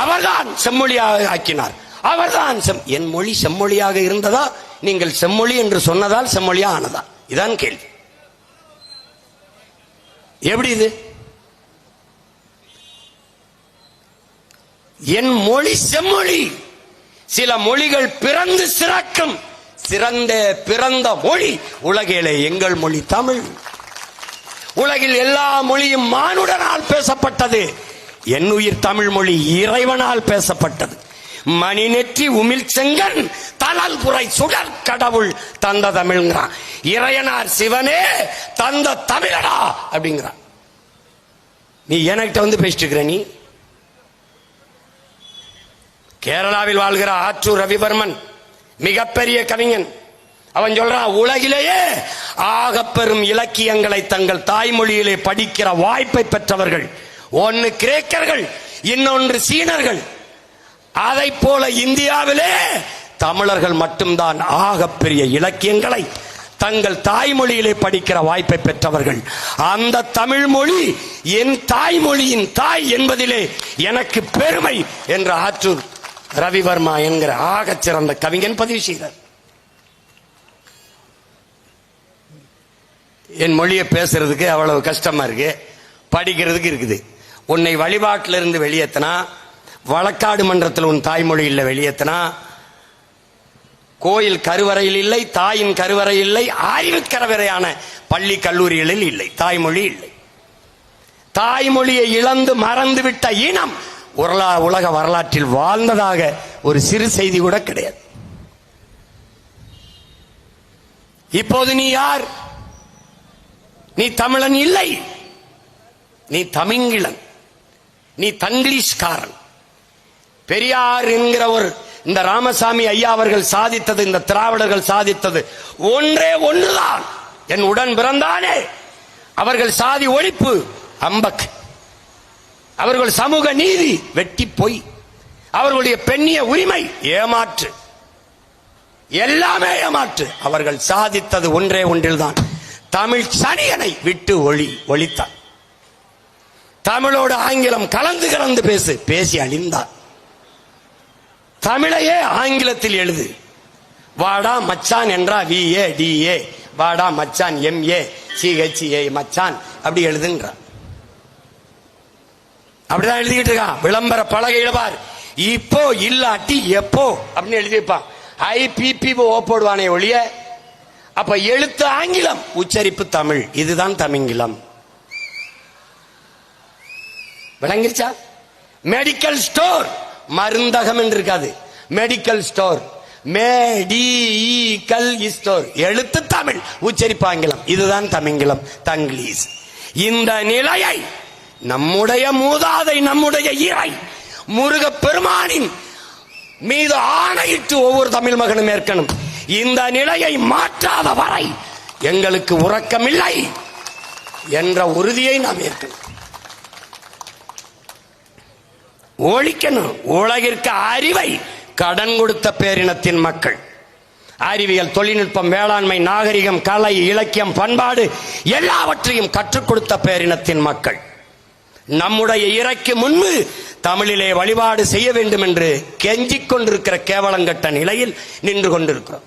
அவர்தான் செம்மொழியாக ஆக்கினார். அவர்தான் என் மொழி செம்மொழியாக இருந்ததா, நீங்கள் செம்மொழி என்று சொன்னதால் செம்மொழியா ஆனதா? இதான் கேள்வி. எப்படி இது? என் மொழி செம்மொழி. சில மொழிகள் பிறந்து சிறக்கும், பிறந்த மொழி உலகிலே எங்கள் மொழி தமிழ். உலகில் எல்லா மொழியும் மானுடனால் பேசப்பட்டது, என் உயிர் தமிழ் மொழி இறைவனால் பேசப்பட்டது. மணி நெற்றி உமிழ் செங்கன் அனல் புரை சுடர் கடவுள் தந்த தமிழ்ங்கிறான். இறையனார் சிவனே தந்த தமிழடா அப்படிங்கிறான். நீ என்கிட்ட வந்து பேசிட்டு இருக்கிற. நீ கேரளாவில் வாழ்கிற ஆற்றூர் ரவிவர்மன் மிகப்பெரிய கவிஞன். அவன் சொல்றான், உலகிலேயே ஆகப்பெரும் இலக்கியங்களை தங்கள் தாய்மொழியிலே படிக்கிற வாய்ப்பை பெற்றவர்கள் ஒன்னு கிரேக்கர்கள், இன்னொன்று சீனர்கள். அதை போல இந்தியாவிலே தமிழர்கள் மட்டும்தான் ஆகப்பெரிய இலக்கியங்களை தங்கள் தாய்மொழியிலே படிக்கிற வாய்ப்பை பெற்றவர்கள். அந்த தமிழ் மொழி என் தாய்மொழியின் தாய் என்பதிலே எனக்கு பெருமை என்ற ஆற்றூர் ரவிவர்மா என்கிற ஆகச் சிறந்த கவிஞன் பதிவு செய்தார். என் மொழியை பேசுறதுக்கு அவ்வளவு கஷ்டமா இருக்கு, படிக்கிறதுக்கு இருக்குது. உன்னை வழிபாட்டிலிருந்து வெளியேற்றினா, வழக்காடு மன்றத்தில் உன் தாய்மொழி இல்லை வெளியேற்றினா, கோயில் கருவறையில் இல்லை, தாயின் கருவறை இல்லை, அறிவு கருவறையான பள்ளி கல்லூரிகளில் இல்லை, தாய்மொழி இல்லை. தாய்மொழியை இழந்து மறந்துவிட்ட இனம் உலக வரலாற்றில் வாழ்ந்ததாக ஒரு சிறு செய்தி கூட கிடையாது. இப்போது நீ யார்? நீ தமிழன் இல்லை, நீ தமிங்கிலன், நீ தங்கிலீஷ்காரன். பெரியார் என்கிற ஒரு இந்த ராமசாமி ஐயா அவர்கள் சாதித்தது, இந்த திராவிடர்கள் சாதித்தது ஒன்றே ஒன்றுதான். என் உடன் பிறந்தானே அவர்கள் சாதி ஒழிப்பு அம்பக், அவர்கள் சமூக நீதி வெட்டி போய், அவர்களுடைய பெண்ணிய உரிமை ஏமாற்று, எல்லாமே ஏமாற்று. அவர்கள் சாதித்தது ஒன்றே ஒன்றில்தான், தமிழ் சனியனை விட்டு ஒழித்தான். தமிழோடு ஆங்கிலம் கலந்து கலந்து பேசி அழிந்தார். தமிழையே ஆங்கிலத்தில் எழுது. வாடா மச்சான் என்றா VA DA, வாடா மச்சான் MA CHA மச்சான் அப்படி எழுதுன்றான். அப்படிதான் எழுதிக்கிட்டு இருக்கான். விளம்பர பலகையில பார், இப்போ இல்லாட்டி எப்போ அப்படின்னு எழுதி வைப்பான். IPPO போடுவானே ஒழிய, அப்ப எழுத்து ஆங்கிலம், உச்சரிப்பு தமிழ். இதுதான் தமிங்கிலம். விளங்கிருச்சா? மெடிக்கல் ஸ்டோர், மருந்தகம் என்று இருக்காது, மெடிக்கல் ஸ்டோர், மேடிக்கல் ஸ்டோர். எழுத்து தமிழ், உச்சரிப்பு ஆங்கிலம். இதுதான் தமிங்கிலம், தங்கிலீஷ். இந்த நிலையை நம்முடைய மூதாதை, நம்முடைய இறை முருக பெருமானின் மீது ஆணையிட்டு ஒவ்வொரு தமிழ் மகனும் ஏற்கனும். இந்த நிலையை மாற்றாத வரை எங்களுக்கு உறக்கமில்லை என்ற உறுதியை நாம் ஏற்கணும், ஒழிக்கணும். உலகிற்கு அறிவை கடன் கொடுத்த பேரினத்தின் மக்கள், அறிவியல், தொழில்நுட்பம், வேளாண்மை, நாகரிகம், கலை, இலக்கியம், பண்பாடு எல்லாவற்றையும் கற்றுக் கொடுத்த பேரினத்தின் மக்கள் நம்முடைய இறைக்கு முன்பு தமிழிலே வழிபாடு செய்ய வேண்டும் என்று கெஞ்சிக் கொண்டிருக்கிற கேவலங்கட்ட நிலையில் நின்று கொண்டிருக்கிறோம்.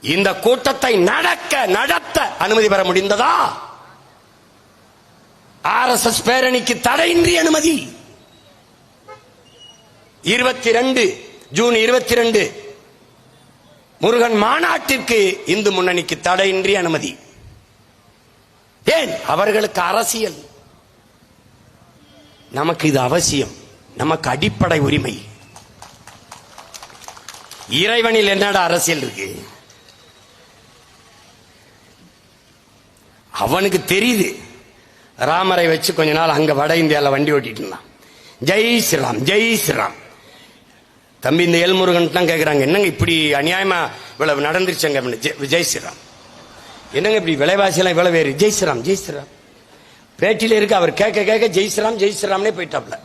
இந்த கூட்டத்தை நடத்த அனுமதி பெற முடிந்ததா? RSS பேரணிக்கு தடையின்றி அனுமதி. 22 ஜூன் 22 முருகன் மாநாட்டிற்கு இந்து முன்னணிக்கு தடையின்றி அனுமதி. ஏன்? அவர்களுக்கு அரசியல், நமக்கு இது அவசியம், நமக்கு அடிப்படை உரிமை. இறைவனில் என்னடா அரசியல் இருக்கு? அவனுக்கு தெரியுது. ராமரை வச்சு கொஞ்ச நாள் அங்க வட இந்தியாவில் வண்டி ஓட்டிட்டு இருந்தான். ஜெய் ஸ்ரீராம், ஜெய் ஸ்ரீராம். தம்பி, இந்த எல்முருகன் தான் கேட்கிறாங்க, என்னங்க இப்படி அநியாயமா இவ்வளவு நடந்துருச்சுங்க? ஜெய் ஸ்ரீராம். என்னங்க இப்படி விலைவாசியெல்லாம் இவ்வளவு வேறு? ஜெய் ஸ்ரீராம், ஜெய் ஸ்ரீராம். பேட்டியில இருக்கு. அவர் கேட்க கேட்க ஜெய் ஸ்ரீராம், ஜெய் ஸ்ரீராம்னே போயிட்டாப்ல.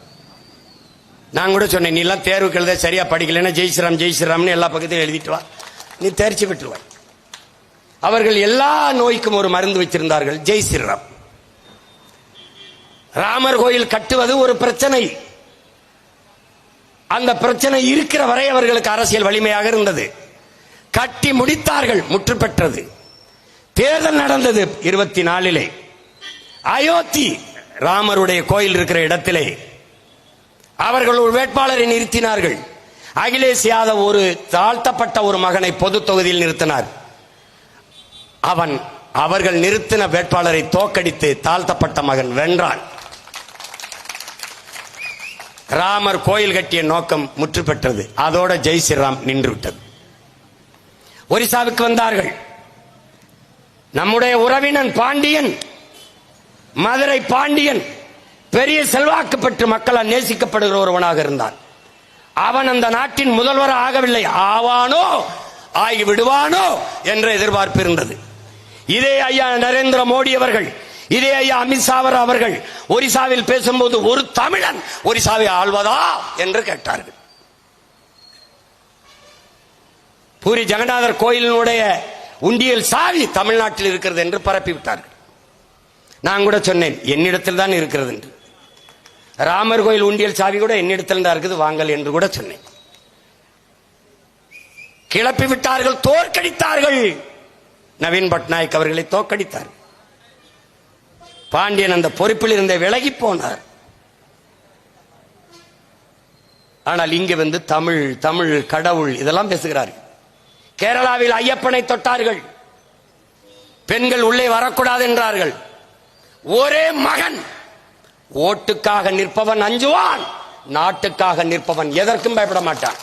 நான் கூட சொன்னேன், நீ எல்லாம் தேர்வுக்கு எழுத சரியா படிக்கலன்னா ஜெய் ஸ்ரீராம், ஜெய் ஸ்ரீராம்னு எல்லா பக்கத்தையும் எழுதிட்டு வா, நீ தேர்ச்சி பெற்றுவாய். அவர்கள் எல்லா நோய்க்கும் ஒரு மருந்து வச்சிருந்தார்கள், ஜெய் ஸ்ரீராம். ராமர் கோயில் கட்டுவது ஒரு பிரச்சனை. அந்த பிரச்சனை இருக்கிற வரை அவர்களுக்கு அரசியல் வலிமையாக இருந்தது. கட்டி முடித்தார்கள், முற்று பெற்றது. தேர்தல் நடந்தது 24. அயோத்தி ராமருடைய கோயில் இருக்கிற இடத்திலே அவர்கள் ஒரு வேட்பாளரை நிறுத்தினார்கள். அகிலேஷ் யாதவ் ஒரு தாழ்த்தப்பட்ட ஒரு மகனை பொது தொகுதியில் நிறுத்தினார். அவர்கள் நிறுத்தின வேட்பாளரை தோக்கடித்து தாழ்த்தப்பட்ட மகன் வென்றான். ராமர் கோயில் கட்டிய நோக்கம் முற்று பெற்றது. அதோட ஜெய் ஸ்ரீராம் நின்று விட்டது. ஒரிசாவுக்கு வந்தார்கள். நம்முடைய உறவினன் பாண்டியன், மதுரை பாண்டியன் பெரிய செல்வாக்கு பெற்று மக்களால் நேசிக்கப்படுகிற ஒருவனாக இருந்தான். அவன் அந்த நாட்டின் முதல்வர் ஆகவில்லை, ஆவானோ ஆகி விடுவானோ என்ற எதிர்பார்ப்பு இருந்தது. இதே ஐயா நரேந்திர மோடி அவர்கள், இதே ஐயா அமித்ஷா அவர்கள் ஒரிசாவில் பேசும்போது ஒரு தமிழன் ஒரிசாவை ஆள்வதா என்று கேட்டார்கள். பூரி ஜெகநாதர் கோயிலினுடைய உண்டியல் சாவி தமிழ்நாட்டில் இருக்கிறது என்று பரப்பிவிட்டார்கள். நான் கூட சொன்னேன் என்னிடத்தில் தான் இருக்கிறது என்று. ராமர் கோயில் உண்டியல் சாவி கூட என்னிடத்தில் தான் இருக்குது, வாங்கல் என்று கூட சொன்னேன். கிளப்பி விட்டார்கள், தோற்கடித்தார்கள். நவீன் பட்நாயக் அவர்களை தோற்கடித்தார். பாண்டியன் அந்த பொறுப்பில் இருந்த விலகி போனார். ஆனால் இங்கே வந்து தமிழ் தமிழ் கடவுள் இதெல்லாம் பேசுகிறார்கள். கேரளாவில் ஐயப்பனை தொட்டார்கள், பெண்கள் உள்ளே வரக்கூடாது என்றார்கள். ஒரே மகன், ஓட்டுக்காக நிற்பவன் அஞ்சுவான், நாட்டுக்காக நிற்பவன் எதற்கும் பயப்பட மாட்டான்.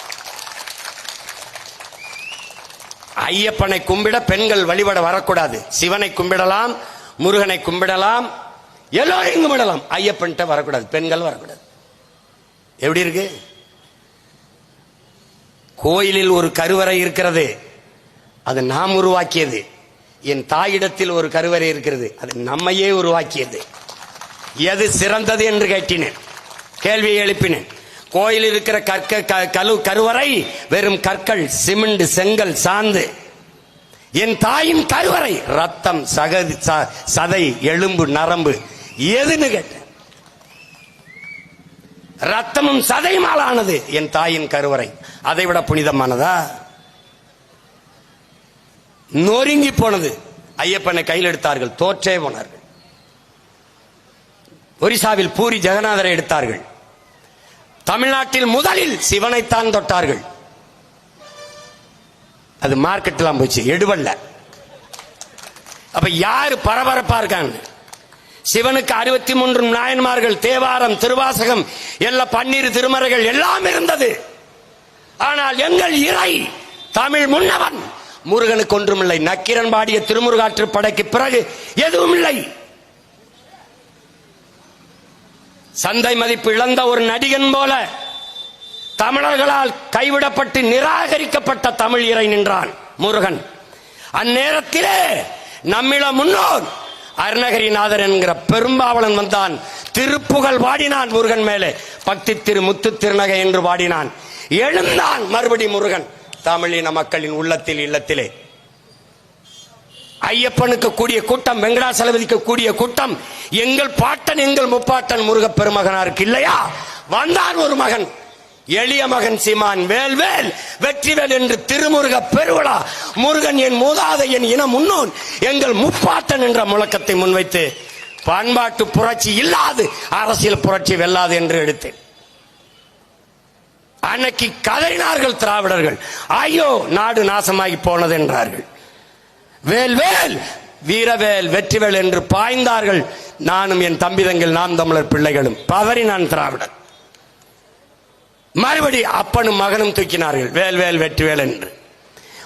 ஐயப்பனை கும்பிட பெண்கள் வழிபட வரக்கூடாது. சிவனை கும்பிடலாம், முருகனை கும்பிடலாம், எல்லோரையும் கும்பிடலாம், ஐயப்பன் வரக்கூடாது, பெண்கள் வரக்கூடாது. எப்படி இருக்கு? கோயிலில் ஒரு கருவறை இருக்கிறது, அது நாம் உருவாக்கியது. என் தாயிடத்தில் ஒரு கருவறை இருக்கிறது, அது நம்மையே உருவாக்கியது. எது சிறந்தது என்று கேட்டினேன், கேள்வியை எழுப்பினேன். கோயில் இருக்கிற கருவறை வெறும் கற்கள், சிமெண்ட், செங்கல், சாந்து. என் தாயின் கருவறை ரத்தம், சதை, எலும்பு, நரம்பு, எதுன்னு கேட்டேன். ரத்தமும் சதையுமாலானது என் தாயின் கருவறை, அதைவிட புனிதமானதா? நொறுங்கி போனது. ஐயப்பனை கையில் எடுத்தார்கள், தோற்றே போனார்கள். ஒரிசாவில் பூரி ஜெகநாதரை எடுத்தார்கள். தமிழ்நாட்டில் முதலில் சிவனைத்தான் தொட்டார்கள். அது மார்க்கெட்லாம் போச்சு, எடுவல்ல. அப்ப யாரு பரபரப்பா இருக்காங்க? சிவனுக்கு 63 நாயன்மார்கள், தேவாரம், திருவாசகம், எல்லா 12 திருமறைகள் எல்லாம் இருந்தது. ஆனால் எங்கள் இறை தமிழ் முன்னவன் முருகனுக்கு ஒன்றுமில்லை. நக்கீரன் பாடிய திருமுருகாற்று படைக்கு பிறகு எதுவும் இல்லை. சந்தை மதிப்பு இழந்த ஒரு நடிகன் போல தமிழர்களால் கைவிடப்பட்டு நிராகரிக்கப்பட்ட தமிழ் இறை நின்றான் முருகன். அந்நேரத்திலே நம்மிட முன்னோர் அருணகிரிநாதர் என்கிற பெரும்பாவளன் வந்தான். திருப்புகழ் பாடினான் முருகன் மேலே, பக்தி திரு முத்து திருநகை என்று பாடினான். எழுந்தான் மறுபடி முருகன் தமிழின மக்களின் உள்ளத்தில், இல்லத்திலே. ஐயப்பனுக்கு கூடிய கூட்டம், வெங்கடாசலபதிக்கு கூடிய கூட்டம் எங்கள் பாட்டன், எங்கள் முப்பாட்டன் முருக பெருமகனாருக்கு இல்லையா? வந்தான் ஒரு மகன், எளிய மகன் சீமான். வேல்வேல் வெற்றிவேல் என்று திருமுருக பெருவிழா. முருகன் என் மூதாதை, என் இன முன்னோன், எங்கள் முப்பாட்டன் என்ற முழக்கத்தை முன்வைத்து பண்பாட்டு புரட்சி இல்லாது அரசியல் புரட்சி வெல்லாது என்று எடுத்தேன். அன்னைக்கு கதறினார்கள் திராவிடர்கள், ஐயோ நாடு நாசமாகி போனது என்றார்கள். வேல்வேல் வீரவேல் வெற்றிவேல் என்று பாய்ந்தார்கள். நானும் என் தம்பிதங்கள், நாம் தமிழர் பிள்ளைகளும் பதறி நான் திராவிடர். மறுபடி அப்பனும் மகனும் தூக்கினார்கள், வேல்வேல் வெற்றிவேல் என்று.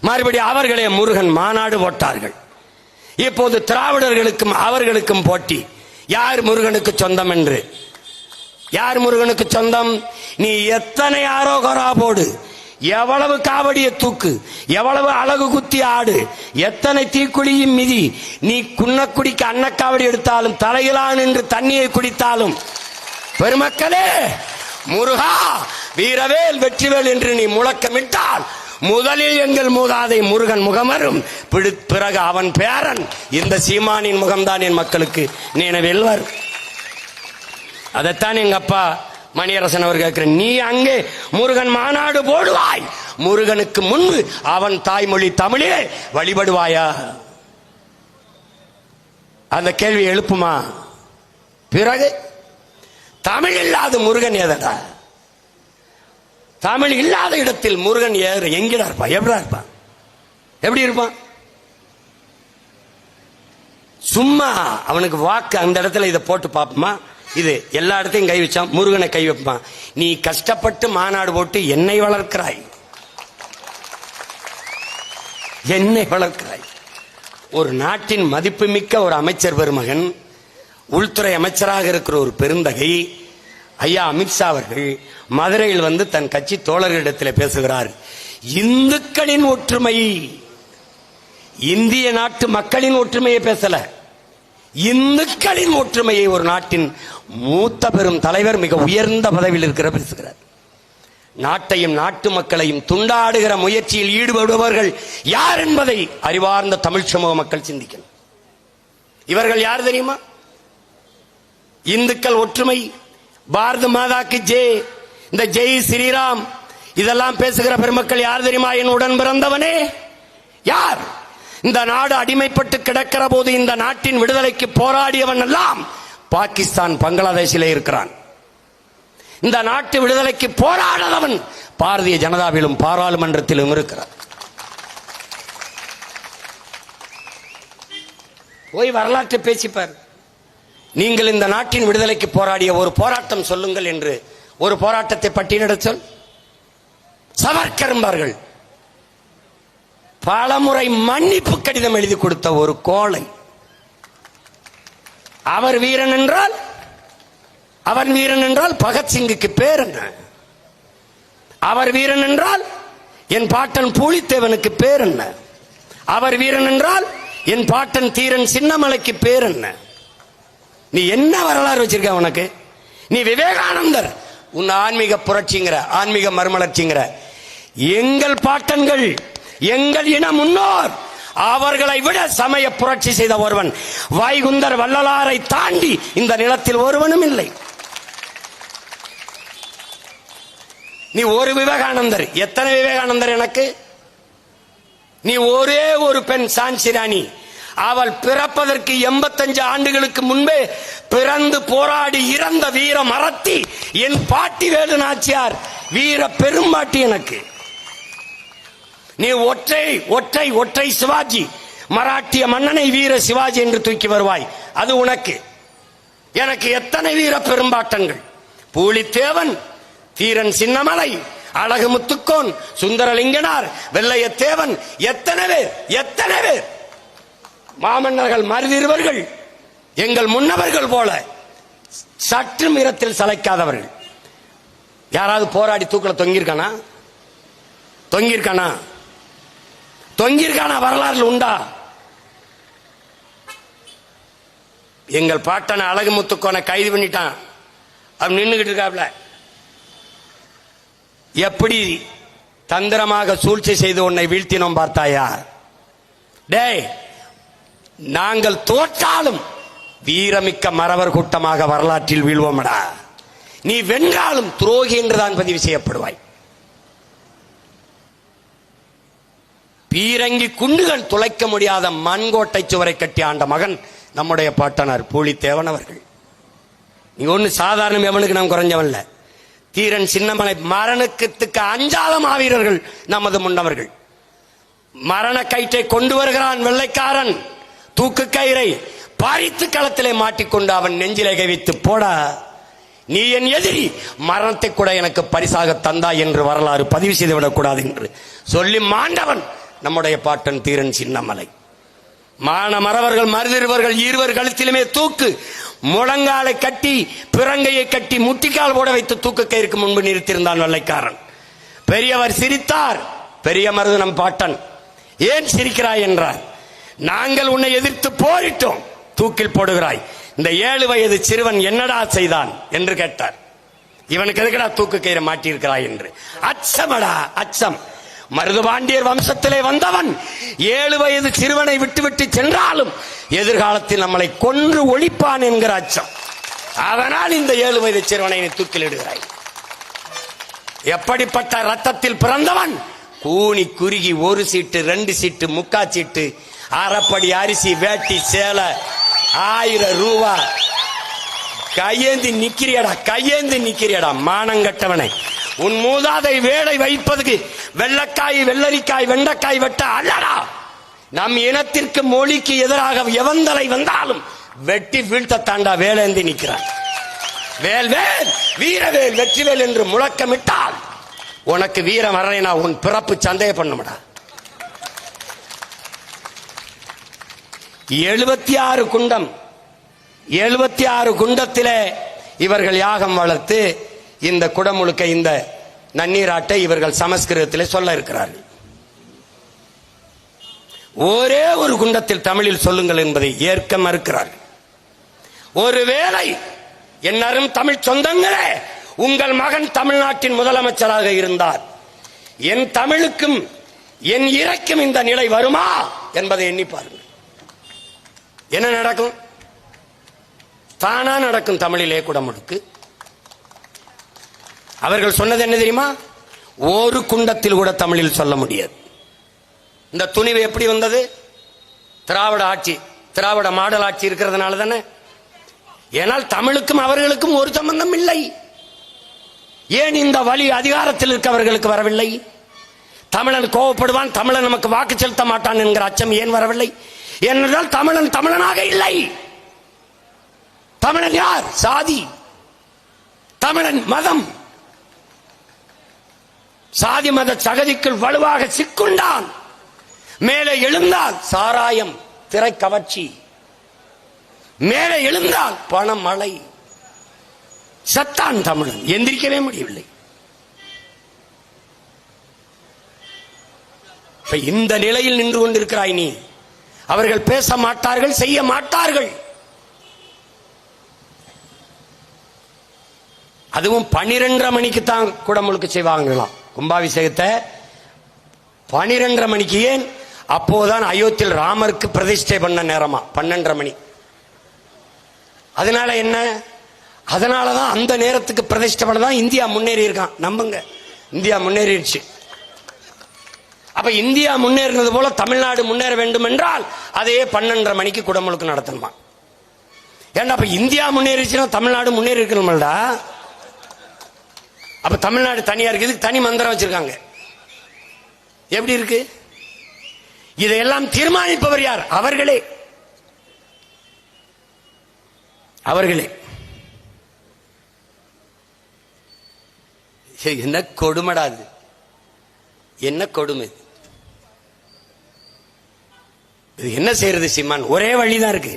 மறுபடி அவர்களே முருகன் மாநாடு போட்டார்கள். இப்போது திராவிடர்களுக்கும் அவர்களுக்கும் போட்டி, யார் முருகனுக்கு சொந்தம் என்று. யார் முருகனுக்கு சொந்தம்? நீ எத்தனை ஆரோகரா போடு, எவ்வளவு காவடிய தூக்கு, எவ்வளவு அழகு குத்தி ஆடு, எத்தனை தீக்குழியும் மிதி, நீ குன்னக்குடிக்கு அன்னக்காவடி எடுத்தாலும், தலையிலான் என்று தண்ணியை குடித்தாலும், பெருமக்களே முருகா வீரவேல் வெற்றிவேல் என்று நீ முழக்கமிட்டால் முதலில் எங்கள் மூதாதை முருகன் முகமரும், பிறகு அவன் பேரன் இந்த சீமானின் முகம்தான் என் மக்களுக்கு நினைவில் வரும். அதைத்தான் எங்க அப்பா மணியரசன் அவர் கேட்கிற, நீ அங்கே முருகன் மாநாடு போடுவாய், முருகனுக்கு முன்பு அவன் தாய்மொழி தமிழே வழிபடுவாயா? அந்த கேள்வி எழுப்புமா? பிறகு தமிழ் இல்லாத முருகன் ஏதடா? தமிழ் இல்லாத இடத்தில் முருகன் எங்கடா இருப்பான்? எப்படா இருப்பான்? எப்படி இருப்பான்? சும்மா அவனுக்கு வாக்கு அந்த இடத்துல இதை போட்டு பார்ப்போமா? இது எல்லா இடத்தையும் கை வச்சான், முருகனை கை வைப்பான். நீ கஷ்டப்பட்டு மாநாடு போட்டு என்னை வளர்க்கிறாய். என்னை வளர்க்கிறாய். ஒரு நாட்டின் மதிப்புமிக்க ஒரு அமைச்சர் பெருமகன், உள்துறை அமைச்சராக இருக்கிற ஒரு பெருந்தகை ஐயா அமித்ஷா அவர்கள் மதுரையில் வந்து தன் கட்சி தோழர்களிடத்தில் பேசுகிறார். இந்துக்களின் ஒற்றுமை, இந்திய நாட்டு மக்களின் ஒற்றுமையை பேசல, இந்துக்களின் ஒற்றுமையை ஒரு நாட்டின் மூத்த பெரும் தலைவர், மிக உயர்ந்த பதவியில் இருக்கிற பேசுகிறார். நாட்டையும் நாட்டு மக்களையும் துண்டாடுகிற முயற்சியில் ஈடுபடுபவர்கள் யார் என்பதை அறிவார்ந்த தமிழ் சமூக மக்கள் சிந்திக்கணும். இவர்கள் யார் தெரியுமா? இந்துக்கள் ஒற்றுமை, பாரத மாதாக்கு ஜெய், இந்த ஜெய் ஸ்ரீராம் இதெல்லாம் பேசுகிற பெருமக்கள் யார் தெரியுமா? என் உடன் பிறந்தவனே யார்? இந்த நாடு அடிமைப்பட்டு கிடக்கிற போது இந்த நாட்டின் விடுதலைக்கு போராடியவன் எல்லாம் பாகிஸ்தான், பங்களாதேஷிலே இருக்கிறான். இந்த நாட்டு விடுதலைக்கு போராடாதவன் பாரதிய ஜனதாவிலும் பாராளுமன்றத்திலும் இருக்கிறார். போய் வரலாற்றை பேசிப்பார். நீங்கள் இந்த நாட்டின் விடுதலைக்கு போராடிய ஒரு போராட்டம் சொல்லுங்கள் என்று ஒரு போராட்டத்தை பட்டியலிட சொல். சவர்கர் என்பார்கள் பலமுறை மன்னிப்பு கடிதம் எழுதி கொடுத்த ஒரு கோழை. அவர் வீரன் என்றால், அவன் வீரன் என்றால் பகத்சிங்குக்கு பேர் என்ன? அவர் வீரன் என்றால் என் பாட்டன் பூலித்தேவனுக்கு பேர் என்ன? அவர் வீரன் என்றால் என் பாட்டன் தீரன் சின்னமலைக்கு பேர் என்ன? நீ என்ன வரலாறு வச்சிருக்க உனக்கு? நீ விவேகானந்தர், உன் ஆன்மீக புரட்சிங்கிற, ஆன்மீக மறுமலர்ச்சிங்கிற. எங்கள் பாட்டன்கள், எங்கள் இன முன்னோர், அவர்களை விட சமய புரட்சி செய்த ஒருவன் வைகுந்தர் வள்ளலாரை தாண்டி இந்த நிலத்தில் ஒருவனும் இல்லை. நீ ஒரு விவேகானந்தர், எத்தனை விவேகானந்தர் எனக்கு? நீ ஒரே ஒரு பெண் சான்சி ராணி, அவள் பிறப்பதற்கு 85 ஆண்டுகளுக்கு முன்பே பிறந்து போராடி இறந்த வீர மரத்தி என் பாட்டி வேலு நாச்சியார், வீர பெரும்பாட்டி எனக்கு. நீ ஒற்றை ஒற்றை ஒற்றை சிவாஜி, மராட்டிய மன்னனை வீர சிவாஜி என்று தூக்கி வருவாய், அது உனக்கு. எனக்கு எத்தனை வீர பெரும்பாட்டங்கள்! பூலித்தேவன், தீரன் சின்னமலை, அழகு முத்துக்கோன், சுந்தரலிங்கனார், வெள்ளையத்தேவன், எத்தனை பேர், எத்தனை பேர்! மாமன்னர்கள், மருதிருவர்கள், எங்கள் முன்னவர்கள் போல சற்று மிரத்தில் சளைக்காதவர்கள். யாராவது போராடி தூக்கல தொங்கியிருக்கானா? தொங்கியிருக்கானா? தொங்கியிருக்கானா? வரலாறு உண்டா? எங்கள் பாட்டனை அழகு முத்துக்கோனை கைது பண்ணிட்டான். அவன் நின்றுகிட்டு இருக்காப்ல. எப்படி தந்திரமாக சூழ்ச்சி செய்து உன்னை வீழ்த்தினோம் பார்த்தாயா? டேய், நாங்கள் தோற்றாலும் வீரமிக்க மறவர் கூட்டமாக வரலாற்றில் வீழ்வோமடா. நீ வென்றாலும் துரோகி என்றுதான் பதிவு செய்யப்படுவாய். பீரங்கி குண்டுகள் துளைக்க முடியாத மண்கோட்டை சுவரை கட்டி ஆண்ட மகன் நம்முடைய பாட்டனார் பூலித்தேவன் அவர்கள். நீ ஒன்னு சாதாரண எவனுக்கு நாம் குறைஞ்சவன்ல. தீரன் சின்னமலை மரணத்துக்கு அஞ்சாத மாவீரர்கள் நமது முன்னவர்கள். மரண கயிற்றை கொண்டு வருகிறான் வெள்ளைக்காரன், தூக்கு கயிறை பறித்து களத்திலே மாட்டிக்கொண்டு அவன் நெஞ்சிலே கைவித்து, போடா நீ என் எதிரி, மரணத்தை கூட எனக்கு பரிசாக தந்தா என்று வரலாறு பதிவு செய்துவிடக் கூடாது என்று சொல்லி மாண்டவன் நம்முடைய பாட்டன் தீரன் சின்னமலை. மான மறவர்கள், மருதிருவர்கள் இருவர் கழுத்திலுமே தூக்கு, முழங்காலை கட்டி பிறங்கையை கட்டி முட்டிக்கால் போட வைத்து தூக்கு கயிறுக்கு முன்பு நிறுத்தியிருந்தான் வெள்ளைக்காரன். பெரியவர் சிரித்தார். பெரிய மருது நம் பாட்டன், ஏன் சிரிக்கிறாய் என்றார். நாங்கள் உன்னை எதிர்த்து போரிட்டோம், தூக்கில் போடுகிறாய், இந்த 7 வயது சிறுவன் என்னடா செய்தான் என்று கேட்டார். இவனுக்கு எதுக்கடா தூக்கு கயிறை மாட்டியிருக்கிறாய் என்று. அச்சமடா அச்சம். மருதுபாண்டியர் வம்சத்திலே வந்தவன் 7 வயது சிறுவனை விட்டுவிட்டு சென்றாலும் எதிர்காலத்தில் நம்மளை கொன்று ஒழிப்பான் என்கிற அச்சம். அதனால் இந்த 7 வயது சிறுவனை தூக்கில் இடுகிறாய். எப்படிப்பட்ட ரத்தத்தில் பிறந்தவன்! கூனி குறுகி 1 சீட்டு 2 சீட்டு முக்கா சீட்டு, அரைப்படி அரிசி, வேட்டி, சேலை, 1000 ரூபா கையேந்தி நிக்கிறியடா, கையேந்தி நிக்கிறியடா மானங்கட்டவனை. உன் மூதாதை வேலை வைப்பதற்கு வெள்ளக்காய், வெள்ளரிக்காய், வெண்டைக்காய் வெட்ட அல்லடா. நம் இனத்திற்கு மொழிக்கு எதிராக எவந்தலை வந்தாலும் வெட்டி வீழ்த்த தாண்டா வேலேந்தி நிற்கிறான். வேல் வேல் வீரவேல் வெற்றிவேல் என்று முழக்கமிட்டால் உனக்கு வீரம் வரலைனா உன் பிறப்பு சந்தேகம் பண்ணுமடா. 76 குண்டம், 76 குண்டத்திலே இவர்கள் யாகம் வளர்த்து இந்த குடமுழுக்க இந்த நன்னீராட்டை இவர்கள் சமஸ்கிருதத்திலே சொல்ல இருக்கிறார்கள். ஒரே ஒரு குண்டத்தில் தமிழில் சொல்லுங்கள் என்பதை ஏற்க மறுக்கிறார்கள். ஒருவேளை என்னரும் தமிழ் சொந்தங்களே, உங்கள் மகன் தமிழ்நாட்டின் முதலமைச்சராக இருந்தார், என் தமிழுக்கும் என் இறைக்கும் இந்த நிலை வருமா என்பதை எண்ணி பாருங்கள். என்ன நடக்கும்? தானா நடக்கும். தமிழிலே குடமுழுக்கு. அவர்கள் சொன்னது என்ன தெரியுமா? ஒரு குண்டத்தில் கூட தமிழில் சொல்ல முடியாது. இந்த துணிவு எப்படி வந்தது? திராவிட ஆட்சி, திராவிட மாடல் ஆட்சி இருக்கிறதுனால தானே. ஏனால் தமிழுக்கும் அவர்களுக்கும் ஒரு சம்பந்தம் இல்லை. ஏன் இந்த வழி அதிகாரத்தில் இருக்கவர்களுக்கு வரவில்லை? தமிழன் கோபப்படுவான், தமிழன் நமக்கு வாக்கு செலுத்த மாட்டான் என்கிற அச்சம் ஏன் வரவில்லை? ஏனென்றால் தமிழன் தமிழனாக இல்லை. தமிழன் யார்? சாதி. தமிழன் மதம். சாதி மத சகதிக்குள் வலுவாக சிக்குண்டான். மேலே எழுந்தால் சாராயம், திரை கவர்ச்சி. மேலே எழுந்தால் பணம் மழை. சத்தான் தமிழன். எந்திரிக்கவே முடியவில்லை. இந்த நிலையில் நின்று கொண்டிருக்கிறாய் நீ. அவர்கள் பேச மாட்டார்கள், செய்ய மாட்டார்கள். அதுவும் 12:30 மணிக்கு தான் குடமுழுக்கு செய்வாங்களாம். கும்பாபிஷேகத்தை 12:30 மணிக்கு. ஏன்? அப்போதான் அயோத்தியில் ராமருக்கு பிரதிஷ்டை பண்ண நேரமா 12:30 மணி. அதனால என்ன? அதனாலதான் அந்த நேரத்துக்கு பிரதிஷ்டை பண்ணதான் இந்தியா முன்னேறி இருக்கான். நம்புங்க, இந்தியா முன்னேறிடுச்சு. அப்ப இந்தியா முன்னேறினது போல தமிழ்நாடு முன்னேற வேண்டும் என்றால் அதே 12:30 மணிக்கு குடமுழுக்கு நடத்தணுமா? ஏன்னா அப்ப இந்தியா முன்னேறிச்சுன்னா தமிழ்நாடு முன்னேறி இருக்கணும்டா. அப்ப தமிழ்நாடு தனியா இருக்கு. தனி மந்திரம் வச்சிருக்காங்க. எப்படி இருக்கு? இதையெல்லாம் தீர்மானிப்பவர் யார்? அவர்களே. அவர்களே. என்ன கொடுமடாது, என்ன கொடுமை. இது என்ன செய்யறது சீமான்? ஒரே வழிதான் இருக்கு.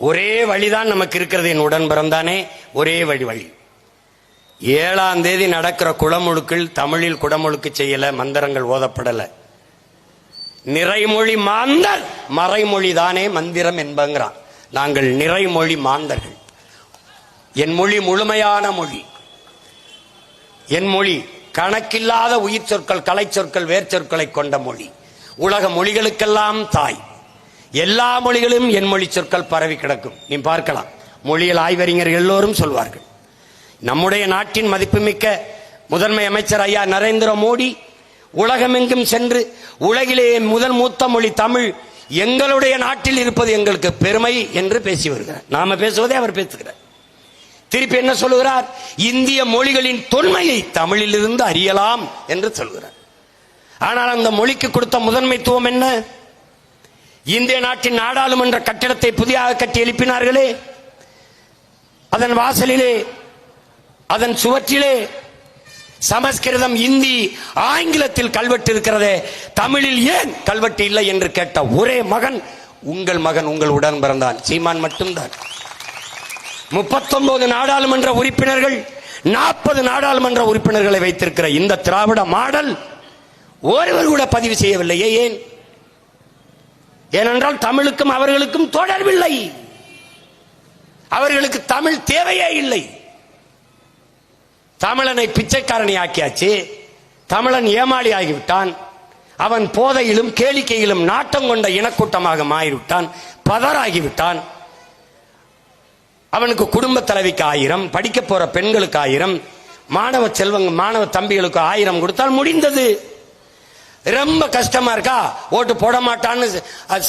ஒரே வழிதான் நமக்கு இருக்கிறது. என் உடன் பிறந்தானே, ஒரே வழி. 7ஆம் தேதி நடக்கிற குடமுழுக்கில் தமிழில் குடமுழுக்கு செய்யல, மந்திரங்கள் ஓதப்படல. நிறைமொழி மாந்தர், மறைமொழி தானே மந்திரம் என்பங்கிறான். நாங்கள் நிறைமொழி மாந்தர்கள். என் மொழி முழுமையான மொழி. என் மொழி கணக்கில்லாத உயிர் சொற்கள், கலை சொற்கள், வேர் சொற்களை கொண்ட மொழி. உலக மொழிகளுக்கெல்லாம் தாய். எல்லா மொழிகளும் என் மொழி சொற்கள் பரவி கிடக்கும். நீ பார்க்கலாம். மொழியியல் ஆய்வறிஞர்கள் எல்லோரும் சொல்வார்கள். நம்முடைய நாட்டின் மதிப்புமிக்க முதன்மை அமைச்சர் ஐயா நரேந்திர மோடி உலகமெங்கும் சென்று உலகிலே முதல் மூத்த மொழி தமிழ் எங்களுடைய நாட்டில் இருப்பது எங்களுக்கு பெருமை என்று பேசி வருகிறார். நாம பேசுவதே அவர் பேசுகிறார். திருப்பி என்ன சொல்லுகிறார்? இந்திய மொழிகளின் தொன்மையை தமிழில் இருந்து அறியலாம் என்று சொல்கிறார். ஆனால் அந்த மொழிக்கு கொடுத்த முதன்மைத்துவம் என்ன? இந்திய நாட்டின் நாடாளுமன்ற கட்டிடத்தை புதிதாக கட்டி எழுப்பினார்களே, அதன் வாசலிலே, அதன் சுவற்றிலே சமஸ்கிருதம், இந்தி, ஆங்கிலத்தில் கல்வெட்டு இருக்கிறதே, தமிழில் ஏன் கல்வெட்டு இல்லை என்று கேட்ட ஒரே மகன் உங்கள் மகன், உங்கள் உடன் பிறந்தான் சீமான் மட்டும்தான். 39 நாடாளுமன்ற உறுப்பினர்கள், 40 நாடாளுமன்ற உறுப்பினர்களை வைத்திருக்கிற இந்த திராவிட மாடல் ஒருவர் கூட பதிவு செய்யவில்லையே. ஏன்? ஏனென்றால் தமிழுக்கும் அவர்களுக்கும் தொடர்பில்லை. அவர்களுக்கு தமிழ் தேவையே இல்லை. தமிழனை பிச்சைக்காரனை ஆக்கியாச்சு. தமிழன் ஏமாளி ஆகிவிட்டான். அவன் போதையிலும் கேளிக்கையிலும் நாட்டம் கொண்ட இனக்கூட்டமாக மாறிவிட்டான். பதறாகிவிட்டான். அவனுக்கு குடும்ப தலைவிக்கு 1000, படிக்க போற பெண்களுக்கு 1000, மாணவ செல்வங்க மாணவ தம்பிகளுக்கு 1000 கொடுத்தால் முடிந்தது. ரொம்ப கஷ்டமா இருக்கா? ஓட்டு போட மாட்டான்னு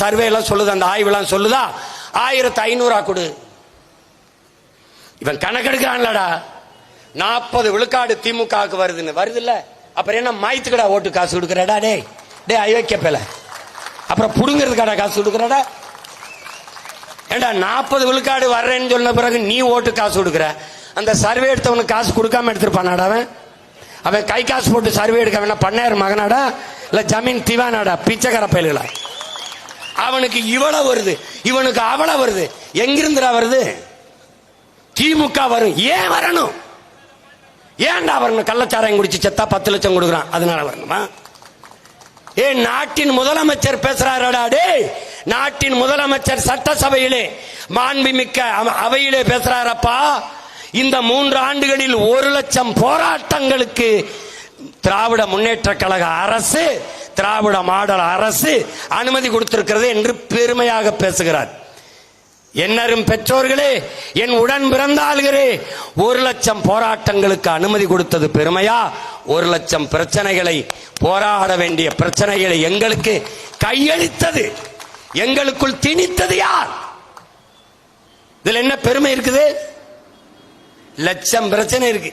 சர்வே எல்லாம் சொல்லுது, அந்த ஆய்வெல்லாம் சொல்லுதா? 1500 கொடு. இவன் கணக்கெடுக்கிறான்லடா. 40 விழுக்காடு திமுகவுக்கு வருதுன்னு வருது இல்ல? அப்புறம் என்ன மாய்த்துக்கடா ஓட்டு காசு கொடுக்கறடா? டே டே அயோக்கிய பேல, அப்புறம் புடுங்கிறதுக்காடா காசு கொடுக்கறடா? ஏண்டா 40 விழுக்காடு வர்றேன்னு சொன்ன பிறகு நீ ஓட்டு காசு கொடுக்குற? அந்த சர்வே எடுத்தவனுக்கு காசு கொடுக்காம எடுத்திருப்பானாடா? அவன் கை காசு போட்டு சர்வே எடுக்க வேணா பண்ணாரு மகனாடா? இல்ல ஜமீன் திவானாடா? பிச்சைக்கார பயல்களா? அவனுக்கு இவ்வளவு வருது, இவனுக்கு அவ்வளவு வருது. எங்கிருந்துடா வருது? திமுக வரும். ஏன் வரணும்? ஏன்டா வரணும்? கள்ளச்சாராயம் குடிச்சு செத்தா 10 லட்சம் கொடுக்குறான், அதனால வரணுமா? ஏன் நாட்டின் முதலமைச்சர் பேசுறாரடா டே, நாட்டின் முதலமைச்சர் சட்டசபையிலே மாண்புமிக்க அவையிலே பேசுறாரப்பா. இந்த 3 ஆண்டுகளில் 1 லட்சம் போராட்டங்களுக்கு திராவிட முன்னேற்ற கழக அரசு, திராவிட மாடல் அரசு அனுமதி கொடுத்திருக்கிறது என்று பெருமையாக பேசுகிறார். என்னரும் பெற்றோர்களே, என் உடன் பிறந்தாள்களே, 1 லட்சம் போராட்டங்களுக்கு அனுமதி கொடுத்தது பெருமையா? 1 லட்சம் பிரச்சனைகளை, போராட வேண்டிய பிரச்சனைகளை எங்களுக்கு கையளித்தது, எங்களுக்குள் திணித்தது யார்? இதுல என்ன பெருமை இருக்குது? லட்சம் பிரச்சனை இருக்கு,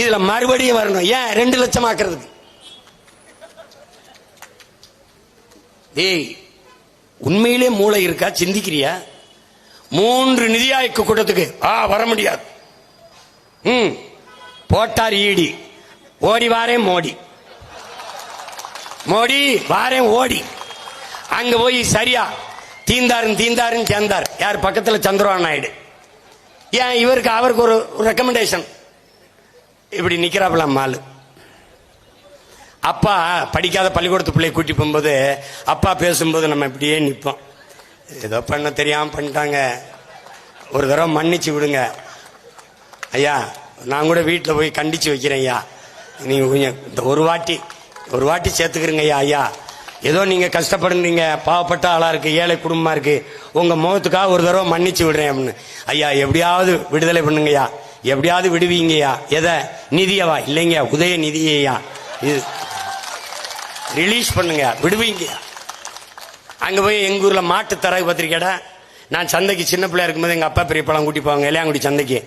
இதுல மறுபடியும் வரணும். ஏன் 2 லட்சம் ஆக்குறதுக்கு? உண்மையிலே மூளை இருக்கா? சிந்திக்கிறியா? 3 நிதி ஆயோக கூட்டத்துக்கு வர முடியாது. போட்டார் ஈடி, ஓடி வாரேன் மோடி, மோடி வாரேன் ஓடி. அங்க போய் சரியா தீந்தாருன்னு சேர்ந்தார். யார் பக்கத்தில்? சந்திரபாபு நாயுடு. ஏன் இவருக்கு அவருக்கு ஒரு ரெக்கமெண்டேஷன். இப்படி நிக்கிறாப்ல மாலு. அப்பா படிக்காத பள்ளிக்கூடத்து பிள்ளையை கூட்டி போகும்போது அப்பா பேசும்போது நம்ம இப்படியே நிற்போம். ஏதோ பண்ண தெரியாம பண்ணிட்டாங்க, ஒரு தடவை மன்னிச்சு விடுங்க ஐயா, நான் கூட வீட்டில் போய் கண்டிச்சு வைக்கிறேன் ஐயா, நீங்க இந்த ஒரு வாட்டி சேர்த்துக்கிறீங்க ஐயா. ஐயா ஏதோ நீங்க கஷ்டப்படுறீங்க, பாவப்பட்ட ஆளா இருக்கு, ஏழை குடும்பமா இருக்கு, உங்க முகத்துக்காக ஒரு தடவை மன்னிச்சு விடுறேன் அப்படின்னு. ஐயா எப்படியாவது விடுதலை பண்ணுங்கய்யா, எப்படியாவது விடுவீங்கய்யா. எதை? நிதியவா? இல்லைங்க, உதய நிதியா, இது ரிலீஸ் பண்ணுங்க, விடுவீங்கய்யா. அங்க போய் எங்க ஊர்ல மாட்டு தரகு பத்திரிக்கைடா, நான் சந்தைக்கு சின்ன பிள்ளையா இருக்கும்போது எங்க அப்பா பெரியப்பாலாம் கூட்டி போவாங்க இளையாங்குடி சந்தைக்கு.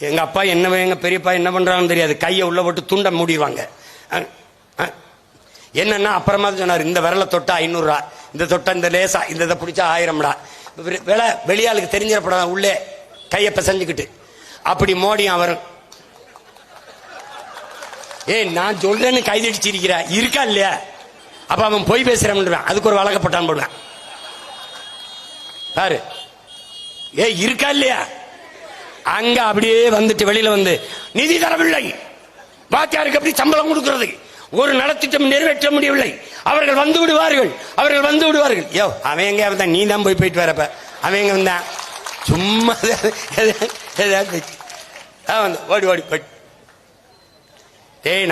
எங்க அப்பா என்ன, எங்க பெரியப்பா என்ன பண்றாங்கன்னு தெரியாது, கையை உள்ள போட்டு துண்டை மூடிடுவாங்க. என்னன்னா அப்புறமா சொன்னார், இந்த விரலை தொட்டா 500 ரூபா, இந்த தொட்டா இந்த லேசா இந்த இதை பிடிச்சா 1000 ரூபா. விலை வெளியாளுக்கு தெரிஞ்சிடப்படாத, உள்ளே கையை பிசைஞ்சுக்கிட்டு அப்படி மோடியும் வரும். நான் சொல்றேன்னு கைதடிச்சிருக்கிற இருக்கா இல்லையா? அப்ப அவன் போய் பேசுறான், அதுக்கு ஒரு வழக்கப்பட்டான் போடுவேன் பாரு. இருக்கா இல்லையா? அங்க அப்படியே வந்துட்டு வெளியில வந்து நிதி தரவில்லை, வாத்தியாருக்கு எப்படி சம்பளம் கொடுக்கிறது, ஒரு நலத்திட்டம் நிறைவேற்ற முடியவில்லை, அவர்கள் வந்து விடுவார்கள், அவர்கள் வந்து விடுவார்கள். யோ அவன் எங்க வந்தான்? நீ தான் போயிட்டு வரப்ப அவன் எங்க வந்தான்? சும்மா ஓடி ஓடி போயிட்டு.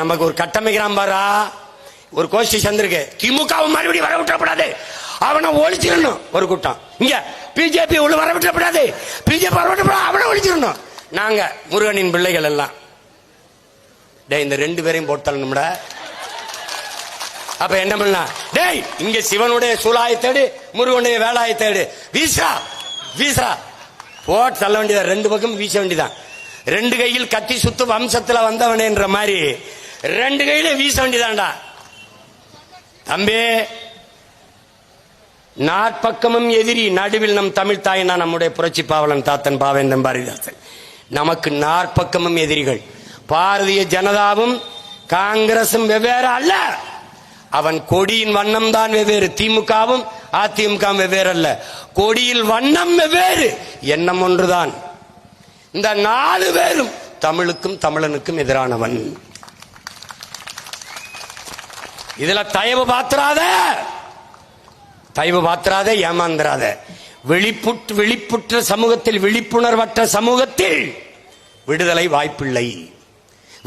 நமக்கு ஒரு கட்டமைக்கிறான் பாரா, ஒரு கோஷ்டி சந்திருக்கு, திமுக மறுபடியும் வர விட்டுறப்படாது, அவனை ஒழிச்சிடணும். ஒரு கூட்டம் இங்க பிஜேபி உள்ள வர விட்டுறப்படாது, பிஜேபி வர விட்டுறப்படாது, அவனை ஒழிச்சிடணும். நாங்க முருகனின் பிள்ளைகள் எல்லாம் இந்த 2 பேரையும் போட்டணும்டா. அப்ப என்ன பண்ணா? டேய் இங்க சிவனுடைய சூலாயை தேடு, முருகனுடைய வேலாயை தேடு, வீசா வீசா போட்டு தள்ள வேண்டியதான், 2 பக்கம் வீச வேண்டியதான். 2 கையில் கத்தி சுத்து வம்சத்துல வந்தவனேன்ற மாதிரி 2 கையில வீச வேண்டியதான்டா தம்பி. நாற்பக்கமும் எதிரி, நடுவில் நம் தமிழ் தாயினா நம்முடைய புரட்சி பாவலன் தாத்தன் பாவேந்தன் பாரதிதாசன். நமக்கு 4 பக்கமும் எதிரிகள். பாரதிய ஜனதாவும் காங்கிரசும் வெவ்வேறு அல்ல, அவன் கொடியின் வண்ணம் தான் வெவ்வேறு. திமுகவும் அதிமுகவும் வெவ்வேறு அல்ல, கொடியில் வண்ணம் வெவ்வேறு, எண்ணம் ஒன்றுதான். இந்த 4 பேரும் தமிழுக்கும் தமிழனுக்கும் எதிரானவன். இதுல தயவு பாத்திராத, ஏமாந்திராத. விழிப்புற்ற சமூகத்தில், விழிப்புணர்வற்ற சமூகத்தில் விடுதலை வாய்ப்பில்லை.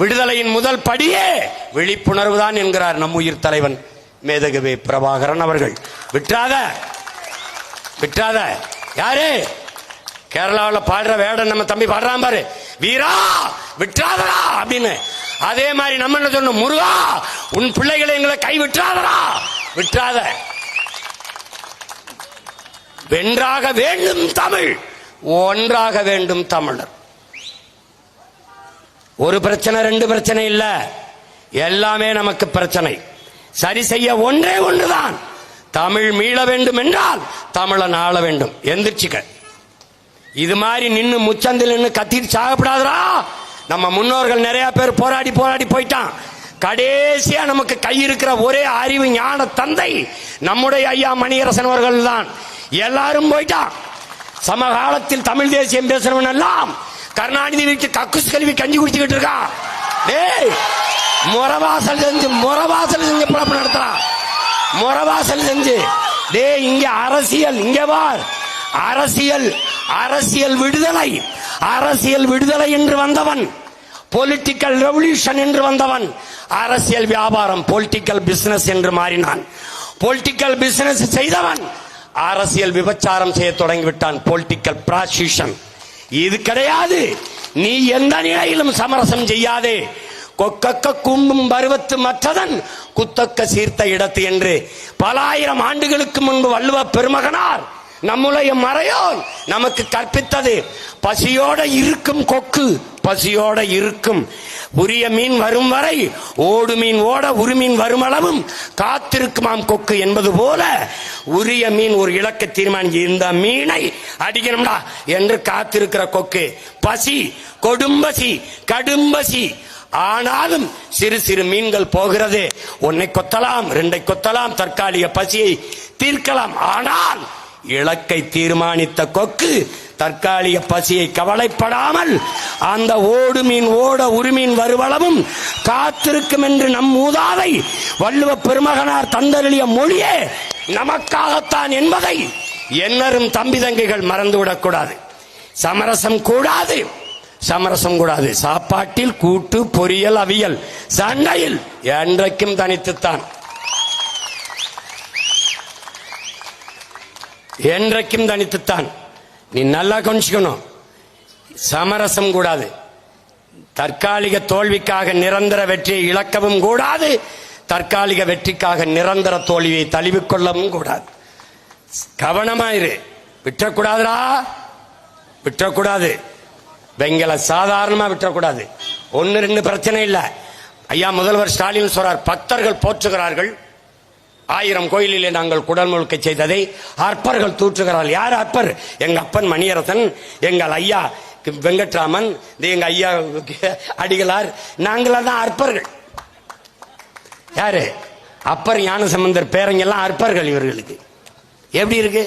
விடுதலையின் முதல் படியே விழிப்புணர்வு தான் என்கிறார் நம் உயிர் தலைவன் மேதகவே பிரபாகரன் அவர்கள். விட்டுறாத. யாரு கேரளாவில் பாடுற வேடன் நம்ம தம்பி பாடுறான் பாரு, வீரா விட்டுறாதடா அப்படின்னு. அதே மாதிரி நம்ம என்ன சொன்னோம்? முருகா உன் பிள்ளைகளை எங்களை கை விட்டுறாதடா, விட்டுறாத. வென்றாக வேண்டும் தமிழ், ஒன்றாக வேண்டும் தமிழர். ஒரு பிரச்சனை 2 பிரச்சனை இல்ல, எல்லாமே நமக்கு பிரச்சனை. சரி செய்ய ஒன்றே ஒன்றுதான், தமிழ் மீள வேண்டும் என்றால் தமிழன் ஆள வேண்டும். எந்திரிச்சுக்க. இது மாதிரி நின்னு முச்சந்தில் நின்று கத்திட்டு சாகப்படாதரா. நம்ம முன்னோர்கள் நிறைய பேர் போராடி போயிட்டான். கடைசியா நமக்கு கை இருக்கிற ஒரே அறிவு ஞான தந்தை நம்முடைய ஐயா மணியரசன் அவர்கள் தான். எல்லாரும் போயிட்டா. சமகாலத்தில் தமிழ் தேசியம் பேசுறவன் எல்லாம் கருணாநிதி வீட்டு கக்குஸ் கல்வி கஞ்சி குடிச்சுக்கிட்டு இருக்கான். டேய், முறவாசல் செஞ்சு பிழப்பு நடத்துறான். முறவாசல் செஞ்சு டேய், இங்க அரசியல், இங்க வார், அரசியல் விடுதலை என்று வந்தவன், பொலிட்டிக்கல் ரெவல்யூஷன் என்று வந்தவன், அரசியல் வியாபாரம் பொலிட்டிக்கல் பிசினஸ் என்று மாறினான். பொலிட்டிக்கல் பிசினஸ் செய்தவன் அரசியல் விபச்சாரம் செய்ய தொடங்கிவிட்டான். பொலிட்டிக்கல் ப்ராஸ்டியூஷன் இது கிடையாது. நீ எந்த நிலையிலும் சமரசம் செய்யாதே. கொக்கக்க கும்பும் பருவத்து மற்றதன் குத்தக்க சீர்த்த இடத்து என்று பல ஆயிரம் ஆண்டுகளுக்கு முன்பு வள்ளுவ பெருமகனார் நம்முடைய மறையோன் நமக்கு கற்பித்தது. பசியோட இருக்கும் கொக்கு, பசியோட இருக்கும். உரிய மீன் வரும் வரை ஓடு மீன் ஓட உருமீன் வரும் அளவும் காத்திருக்குமாம் கொக்கு என்பது போல உரிய மீன் ஒரு இலக்கை தீர்மானிச்சு இந்த மீனை அடிக்கணும்டா என்று காத்திருக்கிற கொக்கு. பசி, கொடும்பசி, கடும்பசி. ஆனாலும் சிறு சிறு மீன்கள் போகிறது. ஒன்னை கொத்தலாம், ரெண்டை கொத்தலாம், தற்காலிக பசியை தீர்க்கலாம். ஆனால் இலக்கை தீர்மானித்த கொக்கு தற்காலிக பசியை கவலைப்படாமல் அந்த ஓடு மீன் ஓட உருமீன் வருவளவும் காத்திருக்கும் என்று நம் மூதாதை வள்ளுவ பெருமகனார் தந்தருளிய மொழியே நமக்காகத்தான் என்பதை என்னரும் தம்பி தங்கைகள் மறந்துவிடக் கூடாது. சமரசம் கூடாது. சாப்பாட்டில் கூட்டு, பொரியல், அவியல், சண்டையில் என்றைக்கும் தனித்துத்தான். என்றைக்கும் தனித்துத்தான். நீ நல்லா கொஞ்சிக்கணும். சமரசம் கூடாது. தற்காலிக தோல்விக்காக நிரந்தர வெற்றியை இழக்கவும் கூடாது. தற்காலிக வெற்றிக்காக நிரந்தர தோல்வியை தழுவிக்கொள்ளவும் கூடாது. கவனமாயிரு. விட்டக்கூடாதுடா, விட்டக்கூடாது. பெண்களை சாதாரணமா விட்டக்கூடாது. 1-2 பிரச்சனை இல்ல. ஐயா முதல்வர் ஸ்டாலின் சொல்றார், பக்தர்கள் போற்றுகிறார்கள், 1000 கோயிலிலே நாங்கள் குடல் முழுக்க செய்ததை அற்பர்கள் தூற்றுகிறார்கள். யார் அற்பர்? எங்க அப்பன் மணியரசன், எங்கள் ஐயா வெங்கட்ராமன், எங்க ஐயா அடிகளார், நாங்களா தான் அற்பர்கள். யாரு? அப்பர் ஞானசம்பந்தர் பேரங்கெல்லாம் அற்பர்கள். இவர்களுக்கு எப்படி இருக்கு?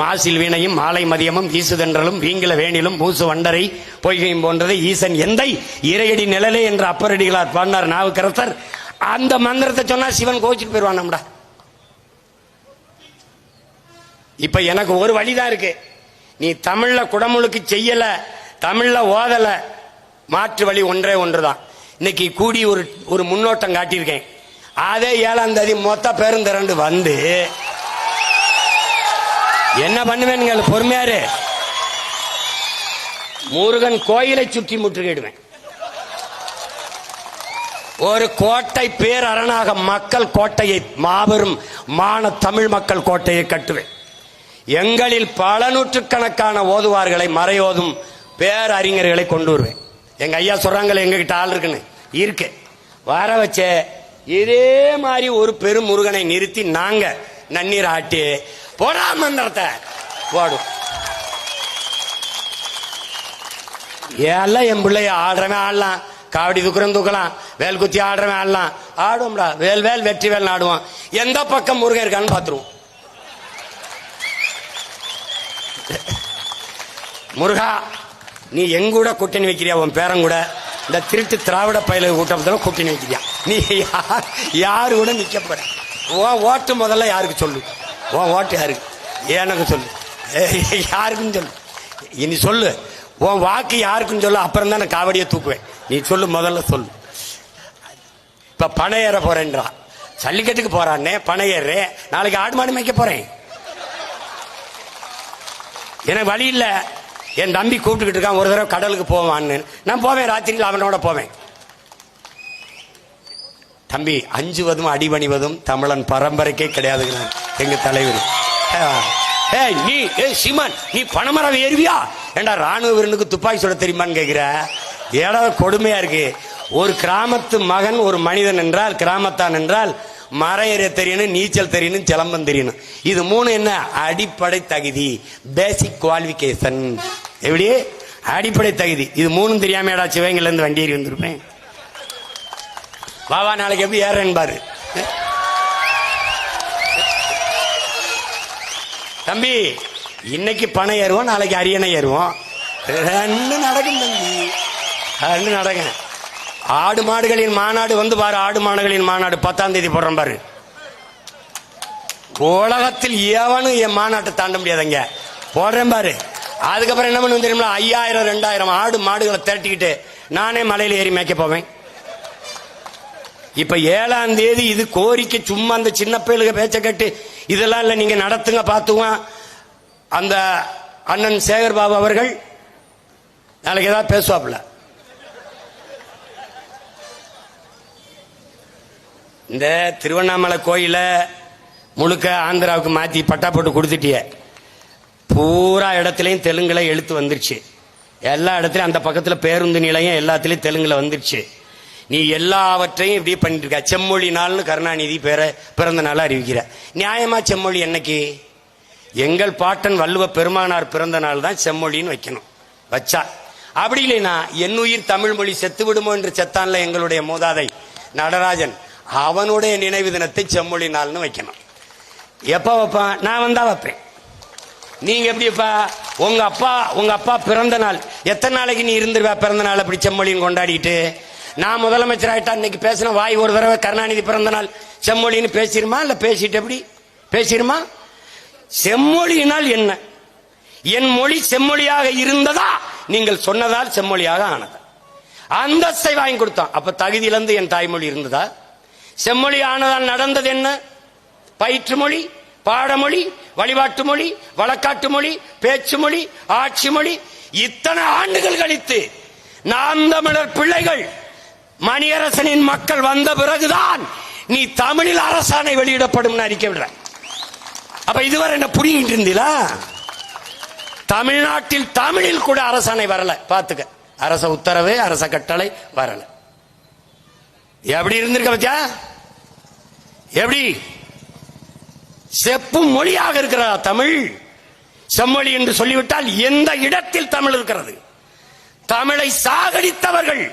மாசில் வீணையும் மாலை மதியமும் ஈசுதென்றலும் வீங்கில வேணிலும் மூசு வண்டரை பொய்கையும் போன்றதை ஈசன் எந்தை இறையடி நிழலே என்ற அப்பரடிகளார் பாடினார் நாவுக்கரசர். அந்த மந்திரத்தை சொன்னா சிவன் கோச்சிட்டு போயிருவான். இப்ப எனக்கு ஒரு வழிதான் இருக்கு. நீ தமிழ்ல குடமுழுக்கு செய்யல, தமிழ்ல ஓதல, மாற்று வழி ஒன்றே ஒன்றுதான். இன்னைக்கு கூடி ஒரு முன்னோட்டம் காட்டியிருக்கேன். அதே 7ஆம் தேதி மொத்த பேரும் திரண்டு வந்து என்ன பண்ணுவேன்? பொறுமையாரு. முருகன் கோயிலை சுற்றி முற்றுகையிடுவேன். ஒரு கோட்டை பேரரணாக மக்கள் கோட்டையை, மாபெரும் மான தமிழ் மக்கள் கோட்டையை கட்டுவேன். எங்களில் பல நூற்றுக்கணக்கான ஓதுவார்களை, மறையோதும் பேரறிஞர்களை கொண்டு வருவேன். எங்க ஐயா சொல்றாங்களே எங்ககிட்ட ஆள் இருக்குன்னு, இருக்கு. வர வச்ச இதே மாதிரி ஒரு பெரும் முருகனை நிறுத்தி நாங்க நன்னீர் ஆட்டி போடா மந்திரத்தை போடும். எல்லாம் என் பிள்ளைய ஆடுறவன் ஆடலாம், காவடி தூக்குறவன் தூக்கலாம், வேல் குத்தி ஆடுறவன் ஆடலாம், ஆடுவோம்டா. வேல் வேல் வெற்றி வேல் ஆடுவான். எந்த பக்கம் முருகன் இருக்கான்னு பாத்துருவோம். முருகா, நீ எங்கூட கூட்டணி வைக்கிறியா? உன் பேரன் கூட இந்த திருட்டு திராவிட பயில கூட்டத்தில் கூட்டணி வைக்கிறியா? நீ யாரு கூட நிக்க போற? ஓட்டு முதல்ல யாருக்கு சொல்லு? உன் ஓட்டு யாருக்கு? எனக்கு சொல்லு. யாருக்குன்னு சொல்லு. இனி சொல்லு. உன் வாக்கு யாருக்குன்னு சொல்லு. அப்புறம் தான் நான் காவடியை தூக்குவேன். நீ சொல்லு, முதல்ல சொல்லு. இப்ப பனை ஏற போறேன்றா, ஜல்லிக்கட்டுக்கு போறான்னே, பனை ஏறேன். நாளைக்கு ஆடு மாடு மேய்க்க போறேன். எனக்கு வழி இல்ல. என் தம்பி கூப்பிட்டுக்கிட்டு இருக்கான், ஒரு தடவை கடலுக்கு போவான்னு. நான் போவேன், ராத்திரியில் அவனோட போவேன். தம்பி, அஞ்சுவதும் அடிபணிவதும் தமிழன் பரம்பரைக்கே கிடையாதுங்க எங்க தலைவர். நீ சீமான், நீ பனைமரம் ஏறுவியா? ஏண்டா ராணுவ வீரனுக்கு துப்பாக்கி சுட தெரியுமான்னு கேட்கிற? ஏடா கொடுமையா இருக்கு. ஒரு கிராமத்து மகன், ஒரு மனிதன் என்றால், கிராமத்தான் என்றால் மரம் ஏற தெரியணும், நீச்சல் தெரியணும், சிலம்பம் தெரியணும். இது 3 என்ன? அடிப்படை தகுதி, பேசிக் குவாலிபிகேஷன். எப்படி? அடிப்படை தகுதி. இது 3 தெரியாம சிவகங்கையில இருந்து வண்டி ஏறி வந்திருப்பேன். வாவா நாளைக்கு எப்படி ஏறேன்னு பாரு. தம்பி இன்னைக்கு பணம் ஏறுவோம், நாளைக்கு அரியணை ஏறுவோம். ரெண்டு நடக்கும் தம்பி, ரெண்டு நடக்கும். ஆடு மாடுகளின் மாநாடு வந்து பாரு, ஆடு மாடுகளின் மாநாடு 10ஆம் தேதி போடுறோம் பாரு. உலகத்தில் எவனும் என் மாநாட்டை தாண்ட முடியாதுங்க, போடுறேன் பாரு. அதுக்கப்புறம் என்ன பண்ணுவோம் தெரியுமா, 5000 2000 ஆடு மாடுகளை திரட்டிக்கிட்டு நானே மலையில ஏறி மேய்க்க போவேன். இப்ப 7ஆம் தேதி இது கோரிக்கை, சும்மா அந்த சின்ன பயிலுக பேச்ச கட்டு இதெல்லாம் இல்ல, நீங்க நடத்துங்க பாத்துவான். அந்த அண்ணன் சேகர் பாபு அவர்கள் நாளைக்கு ஏதாவது பேசுவாப்ல. இந்த திருவண்ணாமலை கோயில முழுக்க ஆந்திராவுக்கு மாத்தி பட்டா போட்டு கொடுத்துட்டிய, பூரா இடத்துலையும் தெலுங்குல எழுத்து வந்துருச்சு. எல்லா இடத்துலையும் அந்த பக்கத்தில் பேருந்து நிலையம் எல்லாத்துலேயும் தெலுங்குல வந்துருச்சு. நீ எல்லாவற்றையும் இப்படி பண்ணிட்டு இருக்க. செம்மொழி நாள்னு கருணாநிதி பிறந்த நாள் அறிவிக்கிற. நியாயமா செம்மொழி என்னைக்கு? எங்கள் பாட்டன் வள்ளுவ பெருமானார் பிறந்த நாள் தான் செம்மொழின்னு வைக்கணும். வச்சா அப்படி இல்லைன்னா என்னுயிர் தமிழ் மொழி செத்து விடுமோ என்று செத்தான்ல எங்களுடைய மூதாதை நடராஜன், அவனுடைய நினைவு தினத்தை செம்மொழி நாள்னு வைக்கணும். எப்ப வைப்பான்? நான் வந்தா வைப்பேன். நீங்க எப்படிப்பா? உங்க அப்பா பிறந்த நாள் எத்தனை நாளைக்கு நீ இருந்துருவா பிறந்த நாள் அப்படி செம்மொழின்னு கொண்டாடிட்டு? நான் முதலமைச்சர் ஆயிட்டா இன்னைக்கு பேசின வாய் ஒரு தடவை கருணாநிதி பிறந்த நாள் செம்மொழின்னு பேசிருமா? இல்ல பேசிட்டு எப்படி பேசிருமா? செம்மொழியினால் என்ன? என் மொழி செம்மொழியாக இருந்ததா? நீங்கள் சொன்னதால் செம்மொழியாக ஆனதா? அந்தஸ்தை வாங்கி கொடுத்தான். அப்ப தகுதியிலிருந்து என் தாய்மொழி இருந்ததா? செம்மொழி ஆனதால் நடந்தது என்ன? பயிற்று மொழி, பாடமொழி, வழிபாட்டு மொழி, வழக்காட்டு மொழி, பேச்சு மொழி, ஆட்சி மொழி. இத்தனை ஆண்டுகள் கழித்து நாம் தமிழர் பிள்ளைகள் மணியரசனின் மக்கள் வந்த பிறகுதான் நீ தமிழில் அரசாணை வெளியிடப்படும் அறிக்கை விடுற. அப்ப இதுவரை என்ன புரிஞ்சிட்டு இருந்தீங்களா? தமிழ்நாட்டில் தமிழில் கூட அரசாணை வரல. பாத்துக்க, அரச உத்தரவு, அரச கட்டளை வரல. எப்படி இருந்திருக்க பத்தியா? எப்படி செப்பும் மொழியாக இருக்கிறதா தமிழ்? செம்மொழி என்று சொல்லிவிட்டால் எந்த இடத்தில் தமிழ் இருக்கிறது? தமிழை சாகடித்தவர்கள்,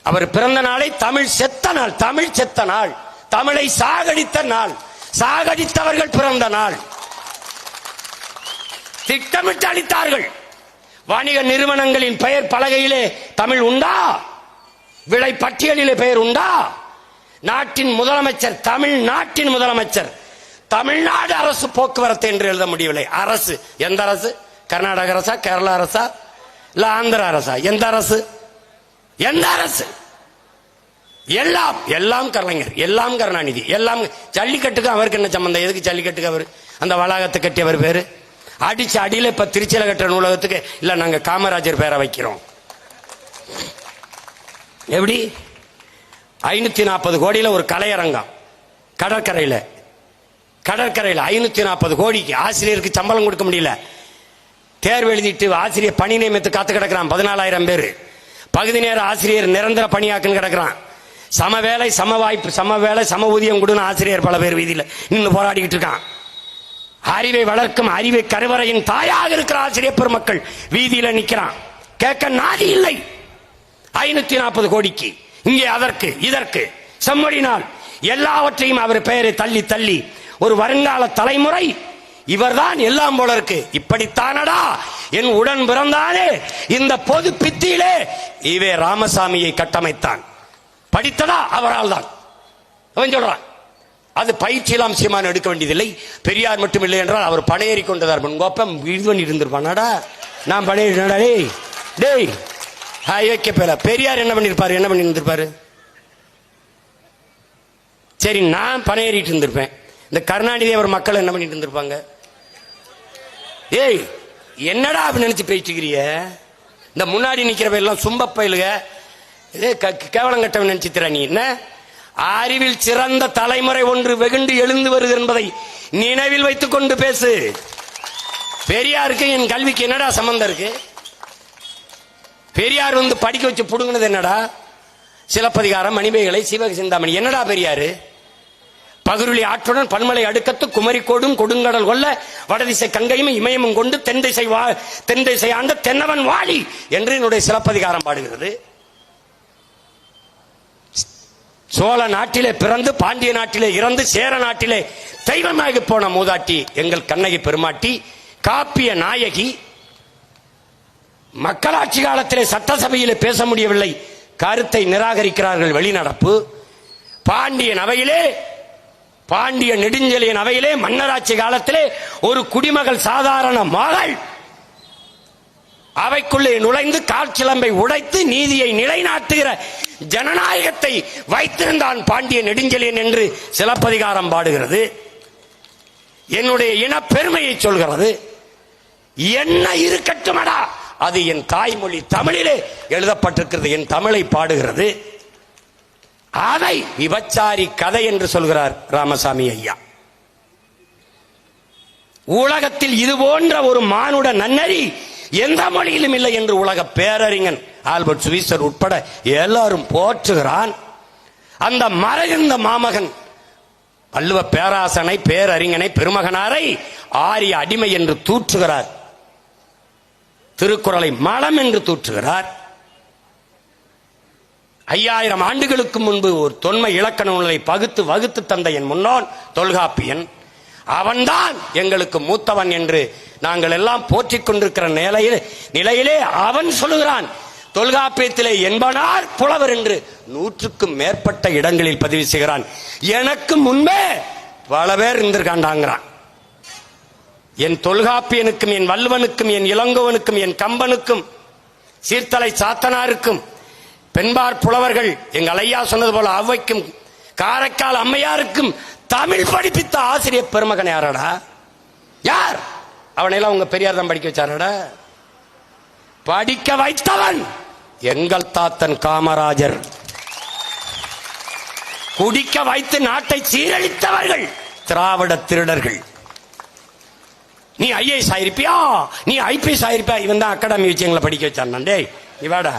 அவர் பிறந்த நாளை தமிழ் செத்த நாள், தமிழ் செத்த நாள், தமிழை சாகடித்த நாள், சாகடித்தவர்கள் பிறந்த நாள். திட்டமிட்டு அளித்தார்கள். வணிக நிறுவனங்களின் பெயர் பலகையிலே தமிழ் உண்டா? விலை பட்டியலிலே பெயர் உண்டா? நாட்டின் முதலமைச்சர், தமிழ்நாட்டின் முதலமைச்சர், தமிழ்நாடு அரசு போக்குவரத்து என்று எழுத முடியவில்லை. அரசு எந்த அரசு? கர்நாடக அரசா, கேரளா அரசா, இல்ல ஆந்திர அரசா? எந்த அரசு? எந்த அரசு? எல்லாம் எல்லாம் கலைஞர், எல்லாம் கருணாநிதி, எல்லாம். ஜல்லிக்கட்டுக்கு அவருக்கு என்ன சம்பந்தம்? எதுக்கு ஜல்லிக்கட்டுக்கு அவர் அந்த வளாகத்தை கட்டியவர் பேரு? அடிச்சு அடியில இப்ப திருச்சியில கட்டுற நூலகத்துக்கு இல்ல நாங்க காமராஜர் பேரை வைக்கிறோம். எப்படி 540 கோடியில ஒரு கலையரங்கம் கடற்கரையில 540 கோடிக்கு ஆசிரியருக்கு சம்பளம் கொடுக்க முடியல. தேர்வு எழுதிட்டு ஆசிரியர் பணி நியமித்து காத்து கிடக்கிறான் 14,000 பேர். பகுதி நேர ஆசிரியர் நிரந்தர பணியாக்குன்னு கிடக்கிறான். சம வேலை சம வாய்ப்பு, சம வேலை சம ஊதியம் கொடுன்னு ஆசிரியர் பல பேர் வீதியில் நின்று போராடிக்கிட்டு இருக்கான். அறிவை வளர்க்கும் அறிவை கருவறையின் தாயாக இருக்கிற ஆசிரியர் பெருமக்கள் வீதியில நிக்கிறான். கேட்க நாதி இல்லை. 540 கோடிக்கு இங்கே அதற்கு இதற்கு செம்மொழினால் எல்லாவற்றையும் அவர் பெயரை தள்ளி தள்ளி ஒரு வருங்கால தலைமுறை இவர்தான் எல்லாம் போல இருக்கு. இப்படித்தானடா என் உடன் பிறந்தானே இந்த பொது பித்தியிலே இவே ராமசாமியை கட்டமைத்தான். படித்ததா அவரால் தான். அவன் சொல்றான் அது பயிற்சியெல்லாம் சீமான் எடுக்க வேண்டியதில்லை. பெரியார் மட்டும் இல்லை என்றால் அவர் பணையேறி கொண்டதார். கோப்பம் இது பண்ணி இருந்திருப்பானாடா. நான் பணையேறினடா டேய் டேய் வைக்க பேர பெரியார் என்ன பண்ணிருப்பாரு? என்ன பண்ணி இருந்திருப்பாரு? சரி, நான் பணையேறிட்டு இருந்திருப்பேன். இந்த கருணாநிதி அவர் மக்கள் என்ன பண்ணிட்டு இருந்திருப்பாங்க? ஏய் என்னடா அப்படி நினைச்சு பேசிக்கிறிய? இந்த முன்னாடி நிக்கிறவ எல்லாம் சும்ப பயிலுக கேவலம் கட்டவன் நினைச்சுத்திர. நீ என்ன அறிவில் சிறந்த தலைமுறை ஒன்று வெகுண்டு எழுந்து வருது என்பதை நினைவில் வைத்துக் கொண்டு பேசு. பெரியாருக்கு என் கல்விக்கு என்னடா சம்பந்தம் இருக்கு? பெரியார் வந்து படிக்க வச்சு புடுங்கினது என்னடா? சிலப்பதிகாரம், மணிமேகலை, சிவக சிந்தாமணி. என்னடா பெரியாரு? பகுருளி ஆற்றுடன் பன்மலை அடுக்கத்து குமரிக்கோடும் கொடுங்கடல் கொல்ல வடதிசை கங்கையும் இமயமும் கொண்டு தென் திசை ஆண்ட தென்னவன் வாழி என்று என்னுடைய சிலப்பதிகாரம் பாடுகிறது. சோழ நாட்டிலே பிறந்து பாண்டிய நாட்டிலே இறந்து சேர நாட்டிலே தெய்வமாகி போன மூதாட்டி எங்கள் கண்ணகி பெருமாட்டி, காப்பிய நாயகி. மக்களாட்சி காலத்திலே சட்டசபையிலே பேச முடியவில்லை, கருத்தை நிராகரிக்கிறார்கள், வெளிநடப்பு. பாண்டியன் அவையிலே, பாண்டிய நெடுஞ்செழியன் அவையிலே மன்னராட்சி காலத்திலே ஒரு குடிமகள், சாதாரண மகள் அவைக்குள்ளே நுழைந்து காற்சிலம்பை உடைத்து நீதியை நிலைநாட்டுகிற ஜனநாயகத்தை வைத்திருந்தான் பாண்டிய நெடுஞ்செழியன் என்று சிலப்பதிகாரம் பாடுகிறது. என்னுடைய இன பெருமையை சொல்கிறது. என்ன இருக்கட்டுமடா, அது என் தாய்மொழி தமிழிலே எழுதப்பட்டிருக்கிறது, என் தமிழை பாடுகிறது. அதை விபச்சாரி கதை என்று சொல்கிறார் ராமசாமி ஐயா. உலகத்தில் இது போன்ற ஒரு மானுட நன்னறி எந்த மொழியிலும் இல்லை என்று உலக பேரறிஞன் ஆல்பர்ட் சுவிசர் உட்பட எல்லாரும் போற்றுகிறான். அந்த மறைந்த மாமகன் வள்ளுவ பேராசனை, பேரறிஞனை, பெருமகனாரை ஆரிய அடிமை என்று தூற்றுகிறார். திருக்குறளை மலம் என்று தூற்றுகிறார். 5000 ஆண்டுகளுக்கு முன்பு ஒரு தொன்மை இலக்கண நூலை வகுத்து தந்த என் முன்னோன் தொல்காப்பியன், அவன்தான் எங்களுக்கு மூத்தவன் என்று நாங்கள் எல்லாம் போற்றிக் கொண்டிருக்கிற நிலையிலே அவன் சொல்லுகிறான், தொல்காப்பியத்திலே என்பனார் புலவர் என்று 100க்கும் மேற்பட்ட இடங்களில் பதிவு செய்கிறான். எனக்கு முன்பே பல பேர் இருந்திருக்காண்டாங்கிறான். என் தொல்காப்பியனுக்கும், என் வள்ளுவனுக்கும், என் இளங்கோவனுக்கும், என் கம்பனுக்கும், சீர்தலை சாத்தனாருக்கும், பெண்பார் புலவர்கள் எங்கள் ஐயா சொன்னது போல அவ்வைக்கும், காரைக்கால் அம்மையாருக்கும் தமிழ் படிப்பித்த ஆசிரியர் பெருமகன் யாரடா? யார்? அவனையெல்லாம் உங்க பெரியார் தான் படிக்க வச்சாரடா? படிக்க வைத்தவன் எங்கள் தாத்தன் காமராஜர். குடிக்க வைத்து நாட்டை சீரழித்தவர்கள் திராவிட திருடர்கள். நீ ஐஏஎஸ் ஆயிருப்பியா, நீ ஐபிஎஸ் ஆயிருப்பியா? இவன் தான் அகாடமி வச்சு எங்களை படிக்க வச்சான். டேய் இவாடா,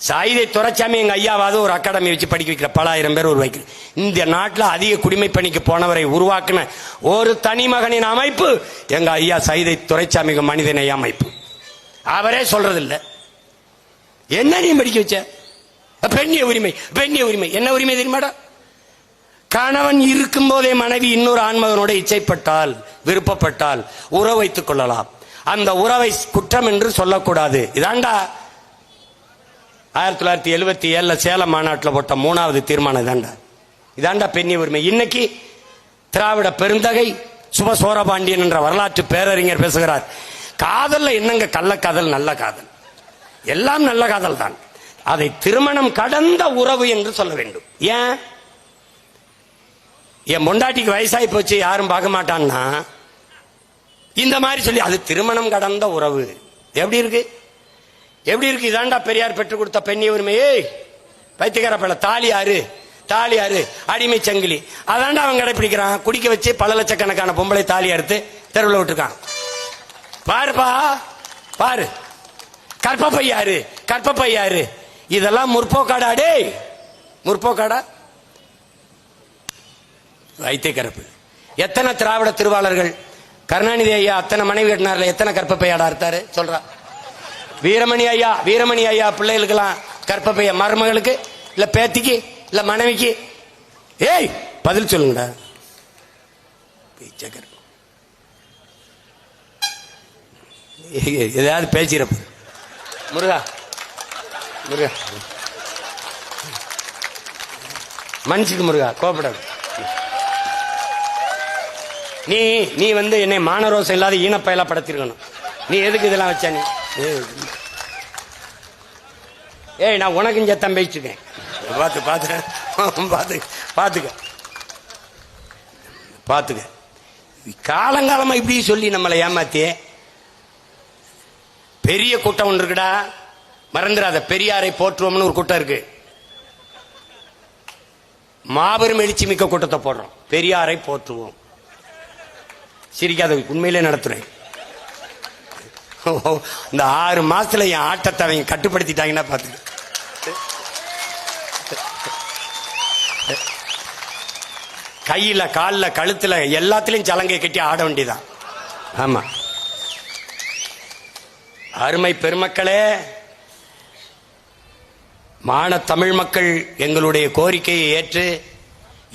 சாயிதை துரைச்சாமி எங்க ஐயாவது ஒரு அகாடமி வச்சு படிக்க வைக்கிற பல ஆயிரம் பேர் உருவாக்கி இந்த நாட்டில் அதிக குடிமை பணிக்கு போனவரை உருவாக்கின ஒரு தனி மகனின் அமைப்பு எங்க ஐயா சைதை துரைச்சாமி மனிதநேய அமைப்பு. அவரே சொல்றதில்லை. என்ன நீ படிக்க வச்ச? பெண்ணிய உரிமை. பெண்ணிய உரிமை என்ன உரிமை தெரியுமாடா? கணவன் இருக்கும் போதே மனைவி இன்னொரு ஆண்மகனோட இச்சைப்பட்டால், விருப்பப்பட்டால் உறவு வைத்துக் கொள்ளலாம். அந்த உறவை குற்றம் என்று சொல்லக்கூடாது. இதாண்டா 1977 சேலம் மாநாட்டில் போட்ட 3வது தீர்மானம். இதாண்டா பெண்ணிய உரிமை. இன்னைக்கு திராவிட பெருந்தகை சுபசோரபாண்டியன் என்ற வரலாற்று பேரறிஞர் பேசுகிறார். காதல்ல என்னங்க கள்ளக்காதல், நல்ல காதல், எல்லாம் நல்ல காதல் தான். அதை திருமணம் கடந்த உறவு என்று சொல்ல வேண்டும். ஏன்? என் பொண்டாட்டிக்கு வயசாகி போச்சு யாரும் பார்க்க மாட்டான்னா இந்த மாதிரி சொல்லி அது திருமணம் கடந்த உறவு. எப்படி இருக்கு? எப்படி இருக்கு? இதாண்டா பெரியார் பெற்றுக் கொடுத்த பெண்ணிய உரிமையே. பைத்தியக்கார பல தாலியாரு, தாலியாரு, அடிமை சங்கிலி, அதாண்டா அவன் கடைபிடிக்கிறான். குடிக்க வச்சு பல லட்சக்கணக்கான பொம்பளை தாலி அறுத்து தெருவில் விட்டுருக்கான். பாருப்பா பாரு, கற்பப்பையாரு, கற்பப்பையாரு, இதெல்லாம் முற்போக்காடா? டே முற்போக்காடா? வைத்தியக்கரப்பு. எத்தனை திராவிட திருவாளர்கள், கருணாநிதி ஐயா அத்தனை மனைவி கட்டினார்ல, எத்தனை கற்பப்பையாடா அறுத்தாரு சொல்றா? வீரமணி ஐயா பிள்ளைகளுக்கெல்லாம் கற்பப்பைய, மருமகளுக்கு இல்ல பேத்திக்கு இல்ல மனைவிக்கு. ஏய் பதில் சொல்லுங்கடா. ஏதாவது பேசிறப்ப முருகா முருகா மன்னிச்சுக்கு முருகா, கோபப்படாது. நீ வந்து என்னை மானரோசம் இல்லாத ஈனப்பயலா படுத்திருக்கணும். நீ எதுக்கு இதெல்லாம் வச்சா? நீ ஏய் நான் உனக்கும் சத்தம் பேசிருக்கேன். பார்த்து பார்த்து பார்த்து பார்த்துக்க பார்த்துக்க. காலங்காலமா இப்படி சொல்லி நம்மளை ஏமாத்திய பெரிய கூட்டம் ஒன்று இருக்குடா, மறந்துடாத. பெரியாரை போற்றுவோம்னு ஒரு கூட்டம் இருக்கு. மாபெரும் எழுச்சி மிக்க கூட்டத்தை போடுறோம். பெரியாரை போற்றுவோம். சிரிக்காத, உண்மையிலே நடத்துறேன். இந்த 6 மாசத்துல என் ஆட்டத்தை அவங்க கட்டுப்படுத்திட்டாங்கன்னா பாத்து. கையில கால்ல கழுத்துல எல்லாத்திலையும் சலங்கை கட்டி ஆட வேண்டியதான். ஆமா அருமை பெருமக்களே, மான தமிழ் மக்கள் எங்களுடைய கோரிக்கையை ஏற்று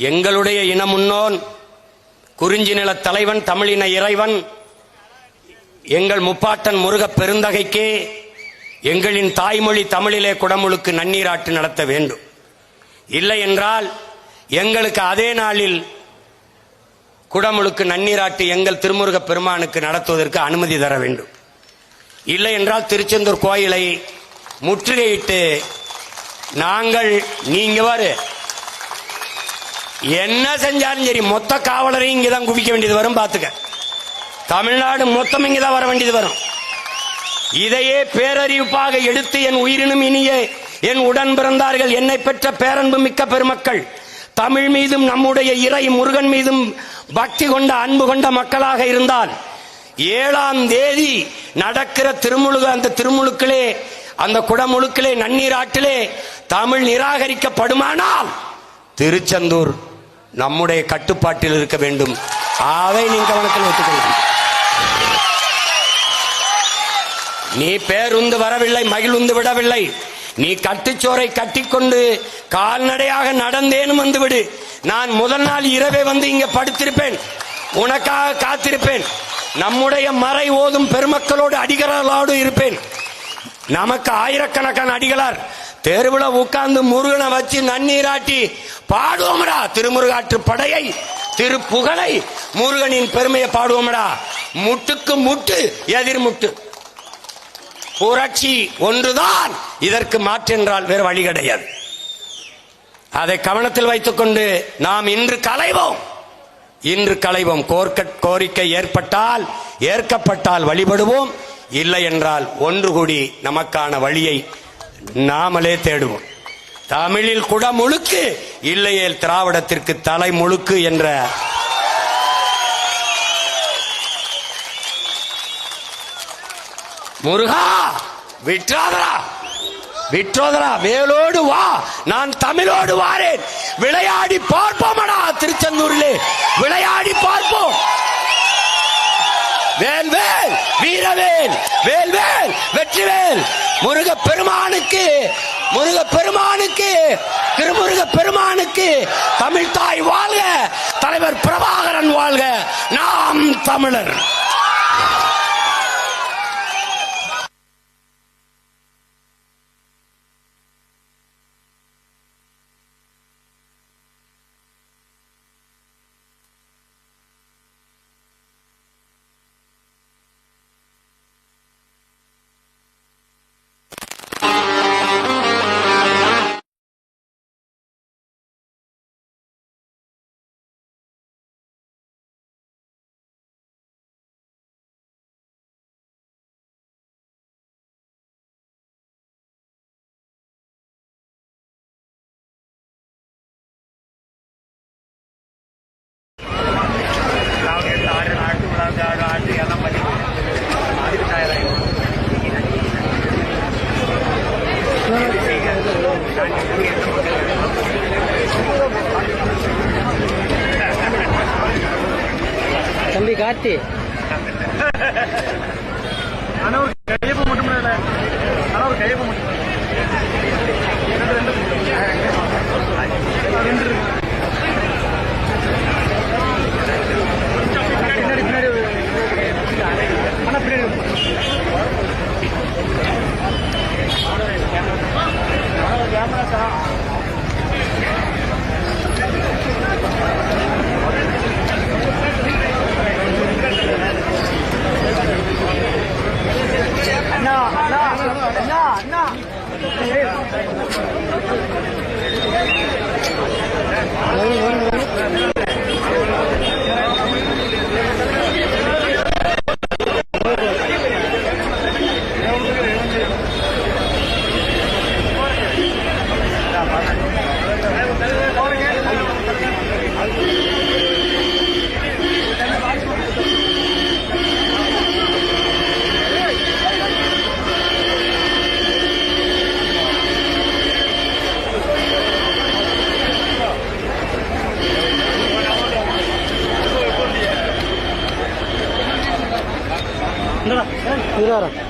எங்களுடைய இன முன்னோன் குறிஞ்சி நில தலைவன் தமிழின இறைவன் எங்கள் முப்பாட்டன் முருகப் பெருந்தகைக்கே எங்களின் தாய்மொழி தமிழிலே குடமுழுக்கு நன்னீராட்டு நடத்த வேண்டும். இல்லை என்றால் எங்களுக்கு அதே நாளில் குடமுழுக்கு நன்னீராட்டு எங்கள் திருமுருகப் பெருமானுக்கு நடத்துவதற்கு அனுமதி தர வேண்டும். இல்லை என்றால் திருச்செந்தூர் கோயிலை முற்றுகையிட்டு நாங்கள் நீங்க வரு என்ன செஞ்சாலும் சரி மொத்த காவலரையும் இங்கதான் குவிக்க வேண்டியது வரும். பாத்துக்க, தமிழ்நாடு மொத்தம் இங்கதான் வர வேண்டியது வரும். இதையே பேரறிவிப்பாக எடுத்து என் உயிரினும் இனிய என் உடன் பிறந்தார்கள் என்னை பெற்ற பேரன்பு மிக்க பெருமக்கள் தமிழ் மீதும் நம்முடைய இறை முருகன் மீதும் பக்தி கொண்ட அன்பு கொண்ட மக்களாக இருந்தால் 7ஆம் தேதி நடக்கிற திருமுழுக்கு அந்த திருமுழுக்கிலே அந்த குடமுழுக்கிலே நன்னீராட்டிலே தமிழ் நிராகரிக்கப்படுமானால் திருச்செந்தூர் நம்முடைய கட்டுப்பாட்டில் இருக்க வேண்டும். அதை நீங்க கவனத்தில் வைத்துக் கொள்ளுங்கள். நீ பேருந்து வரவில்லை, மகிழ்ந்து விடவில்லை. நீ கட்டுச்சோரை கட்டிக்கொண்டு கால்நடையாக நடந்தேனும் வந்துவிடு. நான் முதல் நாள் இரவே வந்து இங்க படுத்திருப்பேன், உனக்காக காத்திருப்பேன். நம்முடைய மறை ஓதும் பெருமக்களோடு அடிகளாரோடு இருப்பேன். நமக்கு ஆயிரக்கணக்கான அடிகளார் தேர்வுல உட்கார்ந்து முருகனை வச்சு நன்னீராட்டி பாடுவோம்டா. திருமுருகாற்று படையை திருப்புகழை முருகனின் பெருமையை பாடுவோம்டா. முட்டுக்கு முட்டு எதிர்முட்டு. புரட்சி ஒன்றுதான் இதற்கு மாற்றென்றால் வேறு வழி கிடையாது. அதை கவனத்தில் வைத்துக் கொண்டு நாம் இன்று களைவோம். கோரிக்கை ஏற்பட்டால் ஏற்கப்பட்டால் வழிபடுவோம், இல்லை என்றால் ஒன்று கூடி நமக்கான வழியை நாமளே தேடுவோம். தமிழில் குட முழுக்கு, இல்லையேல் திராவிடத்திற்கு தலை முழுக்கு என்ற முருகா விற்றோதரா வேலோடு வா, நான் தமிழோடு வாரேன். விளையாடி பார்ப்போமடா திருச்செந்தூரிலே, விளையாடி பார்ப்போம். வேல் வேல் வீரவேல், வேல் வேல் வெற்றிவேல். முருகப் பெருமானுக்கு திருமுருகப் பெருமானுக்கு தமிழ் தாய் வாழ்க, தலைவர் பிரபாகரன் வாழ்க, நாம் தமிழர். தம்பி கார்த்தி கையப்ப மட்டும் கையப்ப மட்டும் Mira,